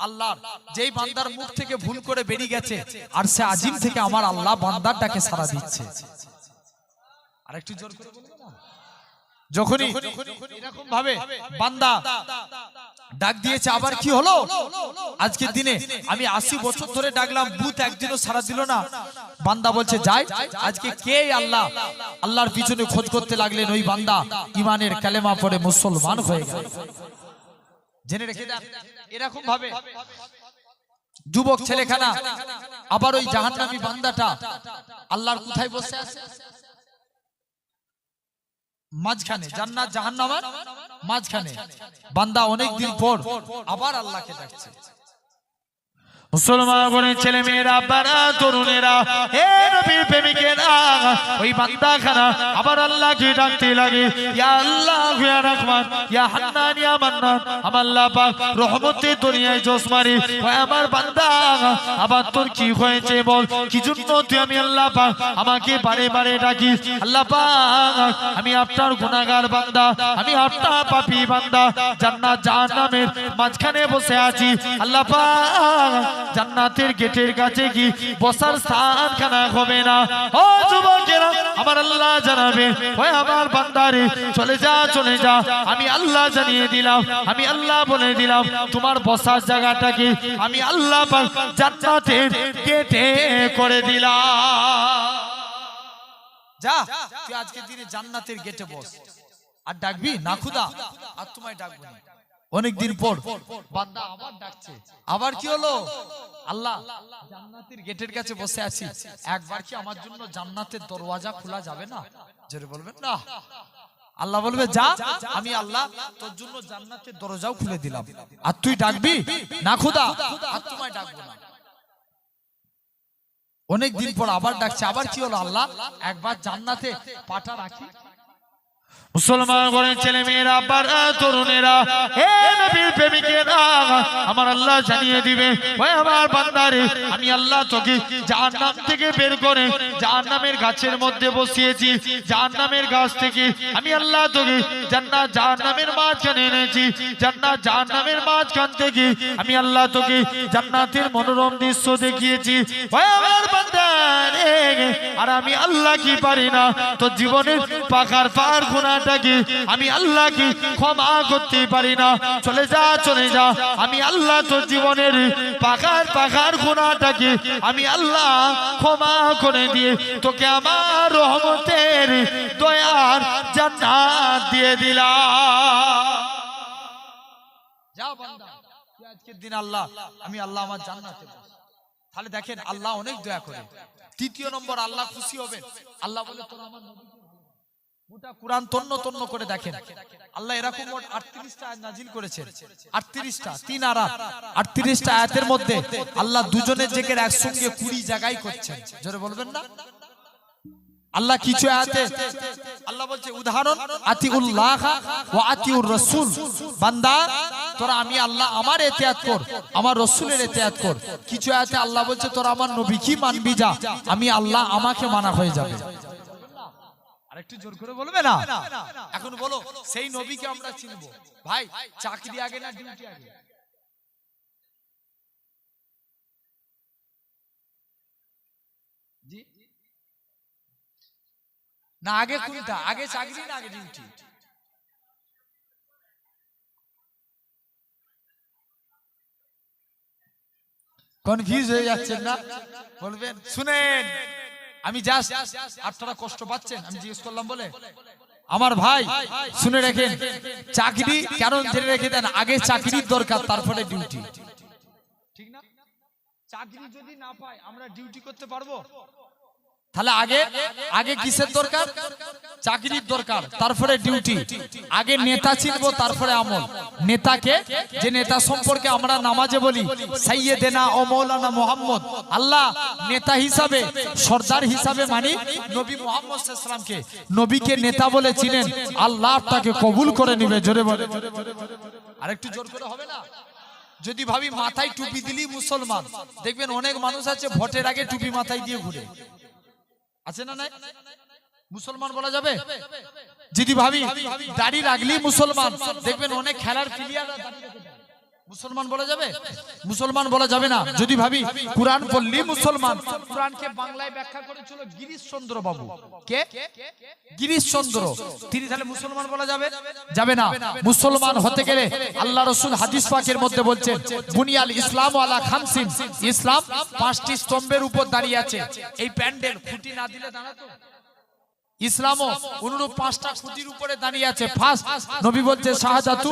আল্লাহর। যেই বান্দার মুখ থেকে ভুল করে বেরিয়ে গেছে, আর সে আজিম থেকে আমার আল্লাহ বান্দার ডাকে সাড়া দিচ্ছে। আর একটু জোর করে বলবো না, যখনই এরকম ভাবে বান্দা ডাক দিয়েছে, আবার কি হলো? আজকের দিনে আমি 80 বছর ধরে ডাকলাম, ভূত একদিনও সাড়া দিল না। বান্দা বলছে যাই, আজকে কে আল্লাহ? আল্লাহর পিছনে খোঁজ করতে লাগলেন, ওই বান্দা ইমানের কালেমা পড়ে মুসলমান হয়ে গেল। জেনে রেখে দেন, এরকম ভাবে যুবক ছেলেখানা আবার ওই জাহান্নামী বান্দাটা আল্লাহর কোথায় বসে আছে? মাঝখানে, জান্নাত জাহান্নামের মাঝখানে। বান্দা অনেকদিন পর আবার আল্লাহকে ডাকছে। মুসলমানের ছেলে মেয়েরা, বাড়া তরুণেরা, হে নবীর প্রেমিকেরা, ওই বান্দাখানা আবার আল্লাহকে ডাকতে লাগে, ইয়া আল্লাহ ইয়া রহমান ইয়া হান্নান ইয়া মান্নান। আমার আল্লাহ পাক রহমতের দুনিয়ায় জোসমারি, ওই আমার বান্দা আবার তোর কি হয়েছে বল, কি জন্য তুই আমি আল্লাহ পাক আমাকে বারে বারে ডাকিস? আল্লাহ পাক, আমি আপনার গুনাহগার বান্দা, আমি আপনার পাপী বান্দা, জান্নাত জাহান্নামের মাঝখানে বসে আছি। আল্লাহ পাক জান্নাতের গেটের কাছে কি বসার স্থান খানা হবে না? ও যুবকেরা, আমার আল্লাহ জানাবে, ওই আমার বান্দারে চলে যা চলে যা, আমি আল্লাহ জানিয়ে দিলাম, আমি আল্লাহ বলে দিলাম, তোমার বসার জায়গাটাকে আমি আল্লাহ পাক জান্নাতের গেটে করে দিলাম। যা, তুই আজকের দিনে জান্নাতের গেটে বস, আর ডাকবি না খোদা, আর তোমায় ডাকবো না। অনেকদিন পর বান্দা আবার ডাকছে, আবার কি হলো? আল্লাহ জান্নাতের গেটের কাছে বসে আছি, একবার কি আমার জন্য জান্নাতের দরওয়াজা খোলা যাবে না? জোরে বলবেন না। আল্লাহ বলবে যা, আমি আল্লাহ তোর জন্য জান্নাতের দরজাও খুলে দিলাম, আর তুই ডাকবি না খোদা, আর তোমায় ডাকবো না। অনেকদিন পর আবার ডাকছে, আবার কি হলো? আল্লাহ একবার জান্নাতে পাটা রাখি। মুসলমান ঘরের ছেলে মেয়েরা, বাড়া তরুণেরা, হে নবীর প্রেমিকেরা, আমার আল্লাহ জানিয়ে দিবে, ওই আমার বান্দারে আমি আল্লাহ তোকে জাহান্নাম থেকে বের করে জাহান্নামের গাছের মধ্যে বসিয়েছি, জাহান্নামের গাছ থেকে আমি আল্লাহ তোকে জান্নাত জাহান্নামের মাঝখানে এনেছি, জান্নাত জাহান্নামের মাঝখান থেকে আমি আল্লাহ তোকে জান্নাতের মনোরম দৃশ্য দেখিয়েছি। ওই আমার বান্দারে, আর আমি আল্লাহ কি পারি না তোর জীবনের পাখার পার গুনাহ আমি আল্লাহ কি ক্ষমা করতে পারি না? চলে যা চলে যা, আমি আল্লাহ তোর জীবনের পাখার পাখার গুনাহটাকে আমি আল্লাহ ক্ষমা করে দিয়ে তোকে আমার রহমতের দয়ার জান্নাত দিয়ে দিলাম। যা বান্দা, তুই আজকের দিন আল্লাহ আমি আল্লাহ আমার জান্নাতে বস। তাহলে দেখেন আল্লাহ অনেক দয়া করে। তৃতীয় নম্বর, আল্লাহ খুশি হবেন। আল্লাহ বলে তোর আমার গোটা কুরআন তন্ন তন্ন করে দেখেন, আল্লাহ এরকম মোট 38টা আয়াত নাজিল করেছেন। 38টা, 3 আর 8, 38টা আয়াতের মধ্যে আল্লাহ দুজনের জিকির একসঙ্গে 20 জায়গায় করছেন। জোরে বলবেন না। আল্লাহ কিছু আয়াতে আল্লাহ বলছে, উদাহরণ, আতিউল্লাহ ওয়া আতিউর রাসূল, বান্দা তোরা আমি আল্লাহ আমার ইতিআত কর, আমার রাসূলের ইতিআত কর। কিছু আয়াতে আল্লাহ বলছে তোরা আমার নবীকে মানবি যা, আমি আল্লাহ আমাকে মানা হয়ে যাবে। আরেকটু জোর করে বলবে না। এখন বলো, সেই নবীকে আমরা চিনবো ভাই, চাকরি আগে না ডিউটি আগে? জি না, আগে কোনটা? আগে চাকরি না আগে ডিউটি? কনফিউজ হয়ে যাচ্ছেন না? বলবেন, শুনেন, আমি জাস্ট আপনারা কষ্ট পাচ্ছেন, আমি জিজ্ঞেস করলাম বলে। আমার ভাই শুনে রাখেন, চাকরি কেন জেনে রেখে দেন, আগে চাকরির দরকার, তারপরে ডিউটি, ঠিক না? চাকরি যদি না পাই আমরা ডিউটি করতে পারবো? তাহলে আগে কিসের দরকার? চাকরির দরকার, তারপরে ডিউটি। আগে নেতা চিনবো, তারপরে আমল। নেতাকে, যে নেতা সম্পর্কে আমরা নামাজে বলি সাইয়েদেনা ও মৌলানা মুহাম্মদ, আল্লাহ নেতা হিসাবে, সর্দার হিসাবে মানি নবী মুহাম্মদ সাল্লাল্লাহু আলাইহি ওয়াসাল্লামকে। নবীকে নেতা বলে চিনেন, আল্লাহ তাকে কবুল করে নেবে। জোরে বলে, আরেকটু জোর করে হবে না? যদি ভাবি মাথায় টুপি দিলি মুসলমান, দেখবেন অনেক মানুষ আছে ভোটের আগে টুপি মাথায় দিয়ে ঘুরে, আছে না? নাই মুসলমান বলা যাবে? যদি ভাবি দাড়ি রাখলি মুসলমান, দেখবেন অনেক খেলার প্লেয়ার মুসলমান বলা যাবে? মুসলমান বলা যাবে না। যদি ভাবি কুরআন পড়লি মুসলমান, কুরআনকে বাংলায় ব্যাখ্যা করেছিল গিরিশ চন্দ্র বাবু। কে? গিরিশ চন্দ্র। তিনি তাহলে মুসলমান বলা যাবে? যাবে না। মুসলমান হতে গেলে আল্লাহ রাসূল হাদিস পাকের মধ্যে বলছেন বুনিয়াল ইসলাম আলা খামসিন, ইসলাম 5টি স্তম্ভের উপর দাঁড়িয়ে আছে। এই প্যান্ডেল খুঁটি না দিলে দাঁড়াতো? ইসলামও অনুরূপ 5টা খুঁটির উপরে দাঁড়িয়ে আছে। ফার্স্ট নবী বলছে শাহাদাতু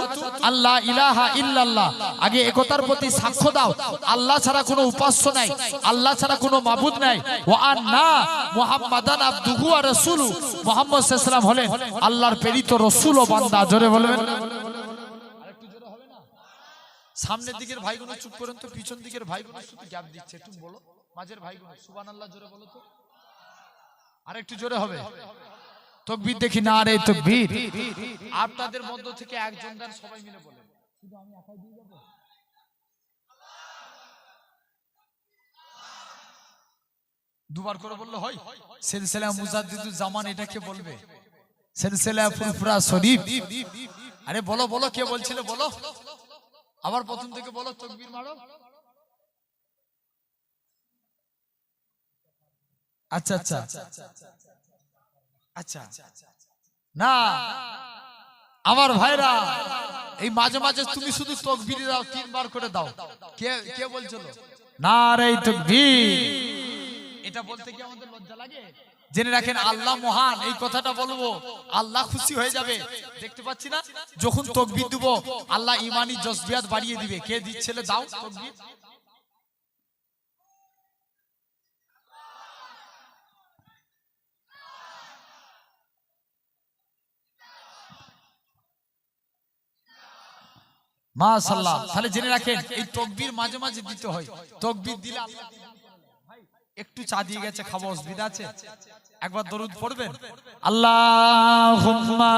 আল্লাহ ইলাহা ইল্লাল্লাহ, আগে একতার প্রতি সাক্ষ্য দাও আল্লাহ ছাড়া কোনো উপাস্য নাই, আল্লাহ ছাড়া কোনো মাবুদ নাই। ওয়া আন্না মুহাম্মাদান আবদুহু ওয়া রাসূলুহু, মুহাম্মদ সাল্লাল্লাহু আলাইহি ওয়াসাল্লাম হলেন আল্লাহর প্রেরিত রাসূল ও বান্দা। জোরে বলবেন? আরেকটু জোরে হবে না? সামনের দিকের ভাইগুলো চুপ করুন তো, পিছন দিকের ভাইগুলো শুধু গ্যাপ দিচ্ছে, একটু বলো। মাঝের ভাইগুলো সুবহানাল্লাহ জোরে বলো তো। আরেকটু জোরে হবে? তাকবীর দেখি, নারে তাকবীর। আপনাদের মধ্য থেকে একজন গান সবাই মিলে বলেন, শুধু আমি একাই দিয়ে যাব? দুবার করে বললে হয়? সিলসিলা মুজাদ্দিদুল জামান এটাকে বলবে সিলসিলা ফুরফুরা শরীফ। আরে বলো বলো, কে বলছিল বলো, আবার প্রথম থেকে বলো, তাকবীর মারো। আচ্ছা আচ্ছা আচ্ছা, না আমার ভাইরা, এই মাঝে মাঝে তুমি শুধু তাকবীর দাও, 3 বার করে দাও। কে কে বলছিল নারে তাকবীর? এটা বলতে কি আমাদের লজ্জা লাগে? জেনে রাখেন আল্লাহ মহান, এই কথাটা বলবো আল্লাহ খুশি হয়ে যাবে। দেখতে পাচ্ছি না, যখন তাকবীর দেব আল্লাহ ঈমানি জজবিয়াত বাড়িয়ে দিবে। কে দিচ্ছিল? দাও তাকবীর। মাশাআল্লাহ। তাহলে জেনে রাখেন এই তাকবীর মাঝে মাঝে দিতে হয়। তাকবীর দিলে আল্লাহ একটু চা দিয়ে গেছে, খাবো, অসুবিধা আছে? একবার দরুদ পড়বেন, আল্লাহুম্মা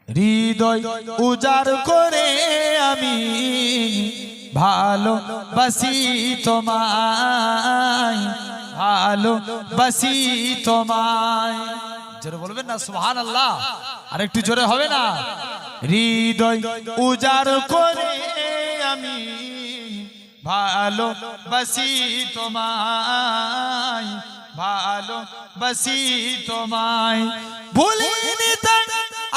হৃদয় উজাড় করে আমি ভালোবাসি তোমায়, ভালোবাসি তোমায়। জোরে বলবেন না সুবহানাল্লাহ? আর একটু জোরে হবে না? হৃদয় উজাড় করে আমি ভালোবাসি তোমায়, ভালোবাসি তোমায়। ভুলিনি তাই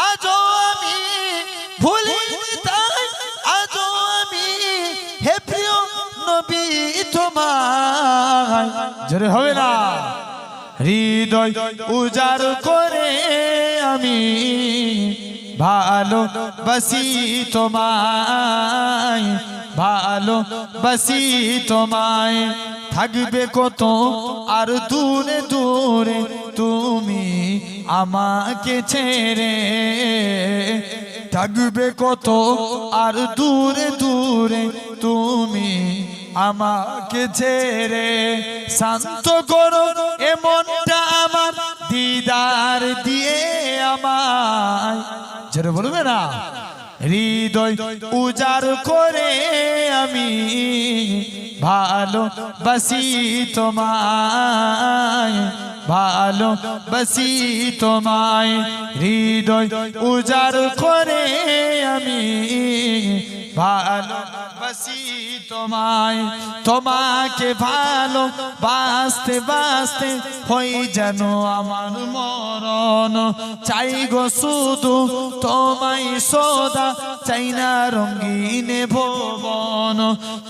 আজও আমি, ভুলিনি তাই আজও আমি, হে প্রিয় নবী তোমায়। জোরে হবে না? হৃদয় উজাড় করে আমি ভালোবাসি তোমায়, ভালোবাসি তোমায়। থাকবে কত আর দূরে দূরে তুমি আমাকে ছেড়ে, থাকবে কত আর দূরে দূরে তুমি আমাকে ছেড়ে। শান্ত করো এ মনটা আমার, দিদার দিয়ে আমায়। জোরে বলবে না? হৃদয় উজাড় করে আমি ভালোবাসি তোমায়, ভালোবাসি তোমায়। হৃদয় উজাড় করে আমি ভালোবাসি বাসি তোমায়, তোমাকে ভালো বাসতে বাসতে হই যেন আমার মরণ। চাই গো শুধু তোমায় সদা, চাই না রঙিন ভুবন।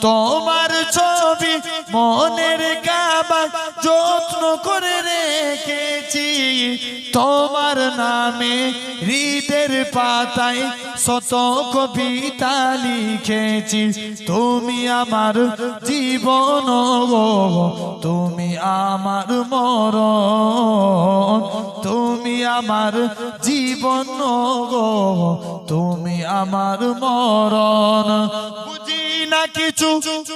তোমার ছবি মনের কাবায় যত্ন করে রেখেছি, তোমার নামে হৃদের পাতায় শত কবিতা লিখেছি। তুমি আমার জীবন গো, তুমি আমার মরণ, তুমি আমার জীবন গো, তুমি আমার মরণ। বুঝি না কিছু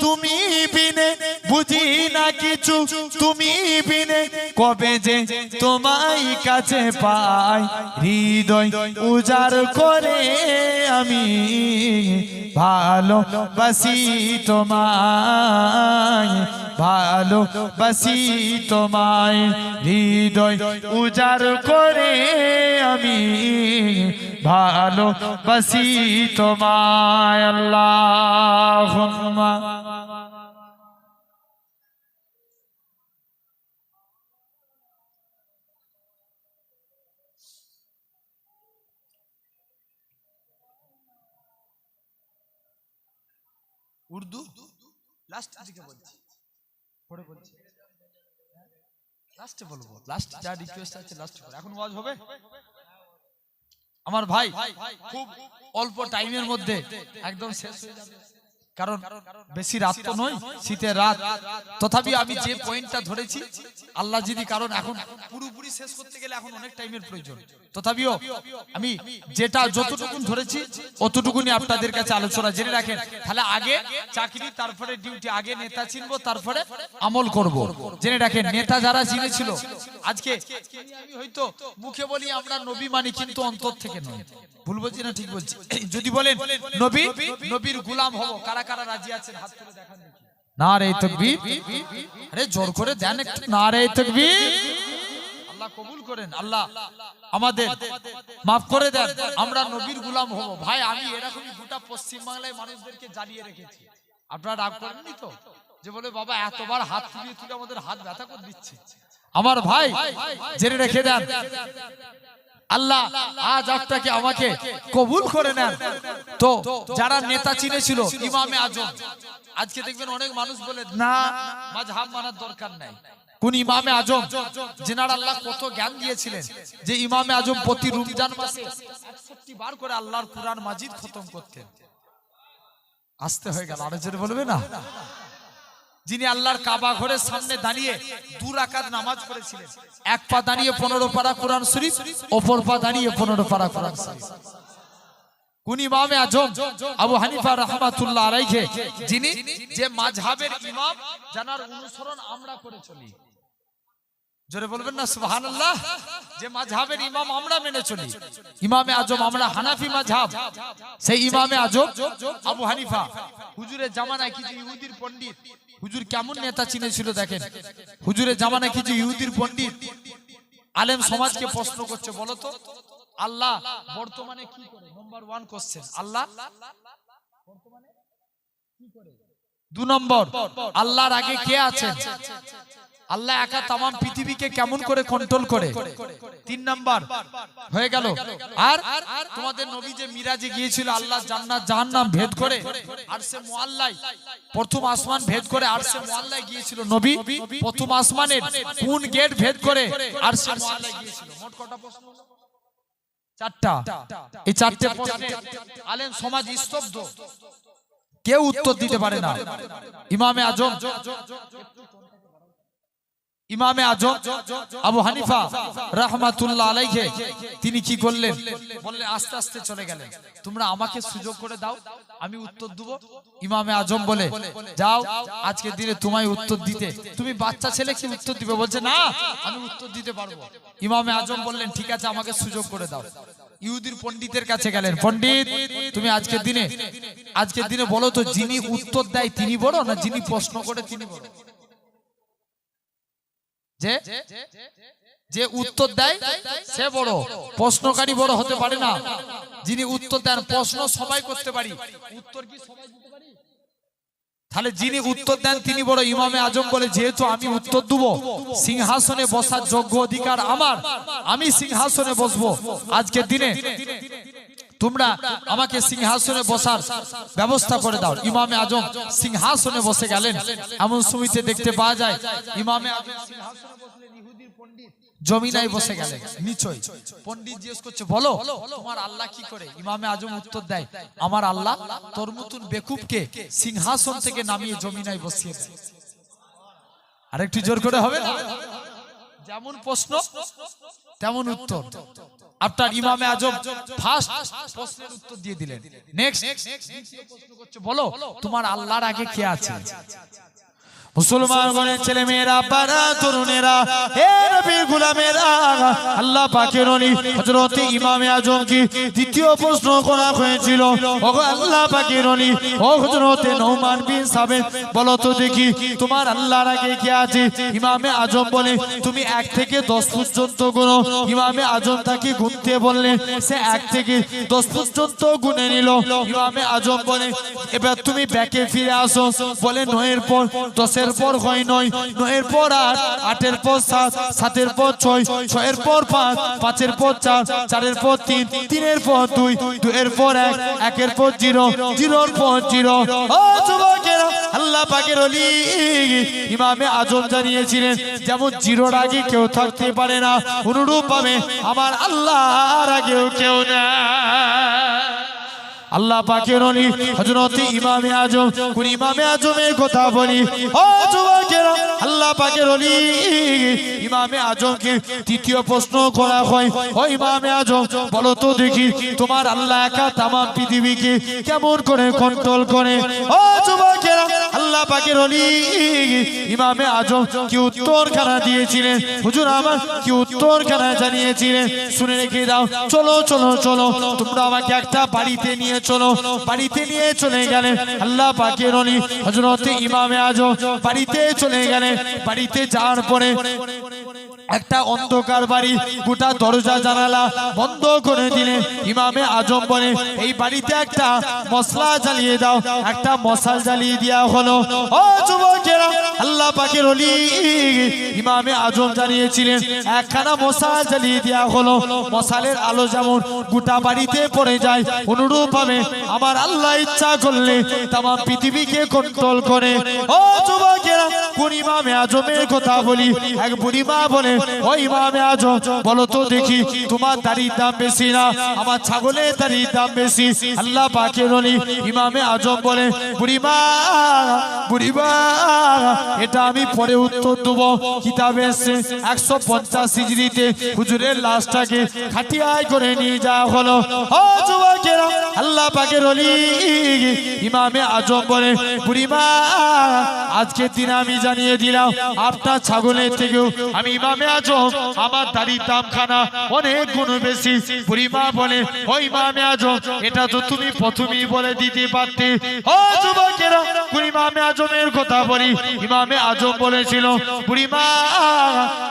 তুমি বিনে, বুঝি না কিছু তুমি বিনে, কবে যে তোমায় কাছে পাই। হৃদয় উজাড় করে আমি ভালোবাসি তোমায়, ভালোবাসি তোমায়। হৃদয় উজাড় করে আমি ভালোবাসি তোমায়। আল্লাহুম্মা উর্দু লাস্ট দিকে বলছি, পরে বলছি, লাস্টে বলবো। লাস্ট যা রিকোয়েস্ট আছে লাস্ট করে। এখন ওয়াজ হবে আমার ভাই, খুব অল্প টাইমের মধ্যে একদম শেষ হয়ে যাবে, কারণ বেশি রাত তো নয়, শীতের রাত। তথাপি আমি যে পয়েন্টটা ধরেছি, আল্লাহ যদি, কারণ এখন পুরোপুরি শেষ করতে গেলে এখন অনেক টাইমের প্রয়োজন, তথাপিও আমি যেটা যতটুকুন ধরেছি অতটুকুনি আপনাদের কাছে আলোচনা জেনে রাখেন। তাহলে আগে চাকরি, তারপরে ডিউটি, আগে নেতা চিনবো, তারপরে আমল করব। জেনে রাখেন, নেতা যারা চিনেছিল, আজকে আমি হয়তো মুখে বলি আমরা নবী মানি, কিন্তু অন্তর থেকে নয়। ভুল বলছি না ঠিক বলছি? যদি বলেন নবী, নবীর গোলাম হব, কারা কারা রাজি আছেন হাত তুলে দেখান দেখি। নারে তাকবীর, আরে জোর করে দেন একটু, নারে তাকবীর। আল্লাহ কবুল করেন, আল্লাহ আমাদের মাফ করে দেন, আমরা নবীর গোলাম হব। ভাই আমি এরকমই গোটা পশ্চিম বাংলায় মানুষদেরকে জ্বালিয়ে রেখেছি। আপনারা রাগ করেননি তো যে বলে বাবা এতবার হাত তুলে তুলে আমাদের হাত ব্যথা করে দিচ্ছে? আমার ভাই জেনে রেখে দেন, আল্লাহ আজ আপনাকে আমাকে কবুল করে নেন। তো যারা নেতা চিনেছিল ইমামে আজম, আজকে দেখবেন অনেক মানুষ বলে না মাযহাব মানার দরকার নাই। কোন ইমামে আজম, যিনার আল্লাহ কত জ্ঞান দিয়েছিলেন, যে ইমামে আজম প্রতি রমজান মাসে 61 বার করে আল্লাহর কুরআন মাজিদ খতম করতেন। আসতে হয়ে গেল, আরো জোরে বলবে না? যিনি আল্লাহর কাবা ঘরের সামনে দাঁড়িয়ে 2 রাকাত নামাজ পড়েছিলেন, এক পা দাঁড়িয়ে 15 পারা কোরআন শরীফ, অপর পা দাঁড়িয়ে 15 পারা কোরআন শরীফ। কোন ইমামে আজম? আবু হানিফা রাহমাতুল্লাহ আলাইহি, যিনি যে মাযহাবের ইমাম, জানার অনুসরণ আমরা করে চলি। জোরে বলবেন না সুবহানাল্লাহ? যে মাযহাবের ইমাম আমরা মেনে চলি, ইমামে আজম, আমরা হানাফি মাযহাব, সেই ইমামে আজম আবু হানিফা। হুজুরের জামানায় কিছু ইহুদির পণ্ডিত, হুজুর কেমন নেতা চিনেছিল দেখেন, হুজুরের জামানায় কিছু ইহুদির পণ্ডিত আলেম সমাজকে প্রশ্ন করছে, বলো তো আল্লাহ বর্তমানে কি করে? নাম্বার 1 কোশ্চেন, আল্লাহ বর্তমানে কি করে? 2 নম্বর, আল্লাহর আগে কে আছেন? আল্লাহ একা তাম পৃথিবীকে কেমন করে কন্ট্রোল করে? 3 নাম্বার হয়ে গেল। আর তোমাদের নবী যে মিরাজে গিয়েছিল, আল্লাহ জান্নাত জাহান্নাম ভেদ করে আরশে মুআল্লায়, প্রথম আসমান ভেদ করে আরশে মুআল্লায় গিয়েছিল নবী। প্রথম আসমানের কোন গেট ভেদ করে আরশে মুআল্লায় গিয়েছিল? মোট কটা প্রশ্ন হলো? 4টা। এই 4টে প্রশ্নে আলেম সমাজ স্তব্ধ, কেউ উত্তর দিতে পারে না। ইমামে আজম, ইমামে আজম আবু হানিফা রাহমাতুল্লাহ আলাইহি, তিনি কি করলেন? বললেন আস্তে আস্তে চলে গেলেন, তোমরা আমাকে সুযোগ করে দাও, আমি উত্তর দেব। ইমামে আজম বলে, যাও আজকের দিনে তোমায় উত্তর দিতে, তুমি বাচ্চা ছেলে কি উত্তর দিবে? বলছে না আমি উত্তর দিতে পারবো। ইমামে আজম বললেন ঠিক আছে আমাকে সুযোগ করে দাও। ইহুদির পণ্ডিতের কাছে গেলেন, পণ্ডিত তুমি আজকের দিনে বলো তো, যিনি উত্তর দেয় তিনি বড় না যিনি প্রশ্ন করে তিনি বড়? যে উত্তর দেয় সে বড়, প্রশ্নকারী বড় হতে পারে না। যিনি উত্তর দেন, প্রশ্ন সবাই করতে পারি, উত্তর কি সবাই দিতে পারি? তাহলে যিনি উত্তর দেন তিনি বড় ইমামে আজম বলে, যেহেতু আমি উত্তর দেব, সিংহাসনে বসার যোগ্য অধিকার আমার, আমি সিংহাসনে বসবো। আজকের দিনে তোমরা আমাকে সিংহাসনে বসার ব্যবস্থা করে দাও। ইমামে আজম সিংহাসনে বসে গেলেন। এমন সময়তে দেখতে পাওয়া যায় ইমামে আজম সিংহাসনে বসলেন, ইহুদির পণ্ডিত জমিনায় বসে গেলেন নিচয়। পণ্ডিত জিজ্ঞেস করছে, বলো তোমার আল্লাহ কি করে? ইমামে আজম উত্তর দেয়, আমার আল্লাহ তোর মতন বেকুবকে সিংহাসন থেকে নামিয়ে জমিনায় বসিয়ে দেয়। আরেকটু জোর করে হবে না? যেমন প্রশ্ন তেমন উত্তর। আপনার ইমামে আজম ফার্স্ট প্রশ্নের উত্তর দিয়ে দিলেন। নেক্সট প্রশ্ন করছে, বলো তোমার আল্লাহর আগে কে আছে? মুসলমানগণের ছেলে মেয়েরা, পাড়া তরুণেরা, হে নবীর গোলামেরা, আল্লাহ পাকের ওলি হযরত ইমামে আজমকে দ্বিতীয় প্রশ্ন করা হয়েছিল, ওগো আল্লাহ পাকের ওলি, ও হযরত নোমান বিন সাবিত, বলো তো দেখি তোমার আল্লাহর আগে কে আছে? ইমামে আজম বলে, তুমি 1 থেকে 10 পর্যন্ত গুনো। ইমামে আজম তাকে গুনতে বললেন, সে 1 থেকে 10 পর্যন্ত গুনে নিল। ইমামে আজম বলে, এবার তুমি ব্যাকে ফিরে আসো। বলে 9 এর পর 10 এর পর হয় 9, 9 এর পর 8, 8 এর পর 7, 7 এর পর 6, 6 এর পর 5, 5 এর পর 4, 4 এর পর 3, 3 এর পর 2, 2 এর পর 1, 1 এর পর 0, 0 এর পর 0। ও যুবকেরা, আল্লাহ পাকের ওলি ইমামে আজম জানিয়েছিলেন, যেমন 0-র আগে কেউ থাকতে পারে না, অনুরূপ ভাবে আমার আল্লাহর আগেও কেউ না। আল্লাহ পাকের ওলি হযরত ইমামে আজম, কোন ইমামে আজমের কথা বলি? ও যুবকেরা, আল্লাহ পাকের ওলি ইমামে আজমকে তৃতীয় প্রশ্ন করা হয়, ও ইমামে আজম বলো তো দেখি তোমার আল্লাহ একা তাম পৃথিবীকে কেমন করে কন্ট্রোল করে? ও যুবকেরা, আল্লাহ পাকের ওলি ইমামে আজম কি উত্তরখানা দিয়েছিলেন? হুজুর আমার কি উত্তরখানা জানিয়েছিলেন? শুনে রেখে দাও। চলো চলো চলো, তোমরা আমাকে একটা বাড়িতে নিয়ে চলো। বাড়িতে নিয়ে চলে গেলেন আল্লাহ পাকের ওলি হযরত ইমামে আজম। বাড়িতে চলে গেলেন। বাড়িতে যাওয়ার পরে একটা অন্ধকার বাড়ি, গোটা দরজা জানালা বন্ধ করে দিলে। ইমামে আজম বলে, এই বাড়িতে একটা মশলা জ্বালিয়ে দাও। একটা মশাল জ্বালিয়ে দেওয়া হলো। ও যুবকেরা, আল্লাহ পাকের ওলি ইমামে আজম জানিয়েছিলেন, একখানা মশাল জ্বালিয়ে দেওয়া হলো। মশালের আলো যেমন গোটা বাড়িতে পড়ে যায়, অনুরূপ ভাবে আমার আল্লাহ ইচ্ছা করলে তাম পৃথিবীকে কন্ট্রোল করে। ও যুবকেরা, কোন ইমামে আজমের কথা বলি? এক বুড়ি মা বলে, ও ইমামে আজম বলো তো দেখি তোমার দাড়ির দাম বেশি না আমার ছাগলের দাড়ির দাম বেশি? আল্লাহ পাকের ওলি ইমামে আজম বলে, বুড়িমা বুড়িমা, এটা আমি পরে উত্তর দেব। কিতাবে এসেছে 150 হিজরিতে হুজুরের লাশটাকে খাটিয়ায় করে নিয়ে যাওয়া হলো। ও যুবকেরা, আল্লাহ পাকের ওলি ইমামে আজম বলে, বুড়িমা আজকের দিন আমি জানিয়ে দিলাম, আপনার ছাগলের থেকেও আমি ইমামে আজম আমার দাড়ির দাম খানা অনেক গুণ বেশি। বুড়িমা বলে, ও ইমামে আজম, এটা তো তুমি প্রথমেই বলে দিতে পারতে। ও যুবকেরা, কোন ইমামে আজমের কথা বলি? ইমামে আজম বলেছিল, বুড়িমা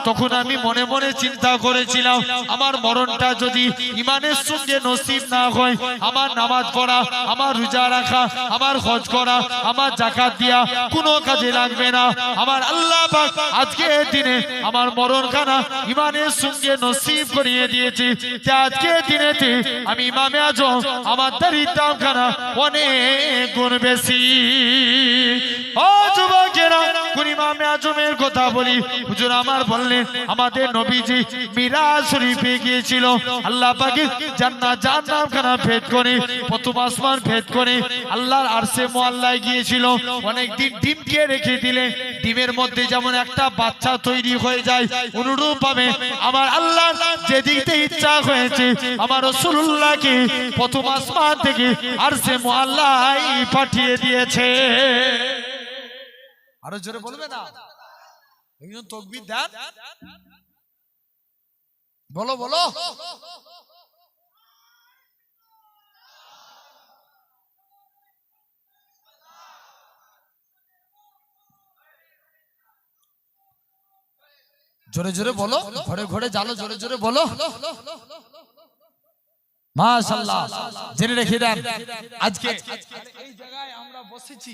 তখন আমি মনে মনে চিন্তা করেছিলাম, আমার মরণটা যদি ইমানের সঙ্গে নসিব না হয়, আমার নামাজ পড়া, আমার রোজা রাখা, আমার হজ করা, আমার যাকাত দেয়া কোনো কাজে লাগবে না। আমার আল্লাহ পাক আজকের দিনে আমার মরণখানা ইমানের সঙ্গে নসিব করিয়ে দিয়েছে। আজকের দিনেতে আমি ইমামে আজম আমার দাড়ির দামখানা অনেক গুণ বেশি। ও যুবকেরা, কোন ইমামে আজমের কথা বলি? হুজুর আমার বললেন, আমাদের নবীজি মিরাজ শরীফে গিয়েছিল। আল্লাহ পাকের জান্নাত জাহান্নামখানা ভেদ করে, প্রথম আসমান ভেদ করে আল্লাহর আরশে মুআল্লায় গিয়েছিল। অনেকদিন ডিমকে রেখে দিলে ডিমের মধ্যে যেমন একটা বাচ্চা তৈরি হয়ে যায়, অনুরূপ ভাবে আমার আল্লাহ যেদিকে ইচ্ছা হয়েছে আমার রাসূলুল্লাহকে প্রথম আসমান থেকে আরশে মুআল্লায় পাঠিয়ে দিয়েছে। আরো জোরে বলবে না? একজন তাকবীর দেন, বলো বলো। জোরে জোরে বলো, ঘরে ঘরে জালো, জোরে জোরে বলো। মাশাআল্লাহ, জেনে রেখে দেন আজকে এই জায়গায় আমরা বসেছি,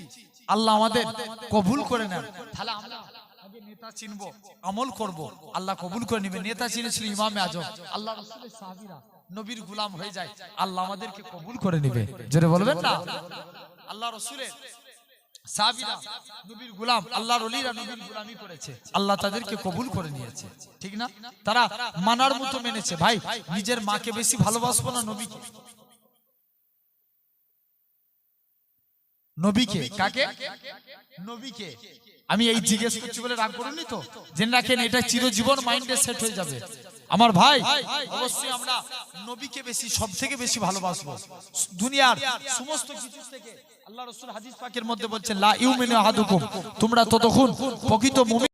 আল্লাহ আমাদের কবুল করে নেন। তাহলে আমরা আগে নেতা চিনবো, আমল করব, আল্লাহ কবুল করে নেবে। নেতা চিনেছিল ইমামে আজম, আল্লাহ রাসূলের সাহাবীরা নবীর গোলাম হয়ে যায়, আল্লাহ আমাদেরকে কবুল করে নেবে। জোরে বলবেন না? আল্লাহ রাসূলের সাহাবীরা নবীর গোলাম, আল্লাহর ওলিরা নবীর গোলামি করেছে, আল্লাহ তাদেরকে কবুল করে নিয়েছে, ঠিক না? তারা মানার মতো মেনেছে। ভাই, নিজের মাকে বেশি ভালোবাসবো না নবীকে? নবীকে, কাকে? নবীকে। আমি এই জিজ্ঞেস করছি বলে রাগ করুননি তো, জেনে রাখেন এটা চিরজীবন মাইন্ডে সেট হয়ে যাবে। আমার ভাই, অবশ্যই আমরা নবীকে বেশি, সব থেকে বেশি ভালোবাসবো দুনিয়ার সমস্ত কিছু থেকে। আল্লাহ রাসূল হাদিস পাকের মধ্যে বলছেন, লা ইউমিনু আহাদুকুম, তোমরা ততক্ষণ প্রকৃত মুমিন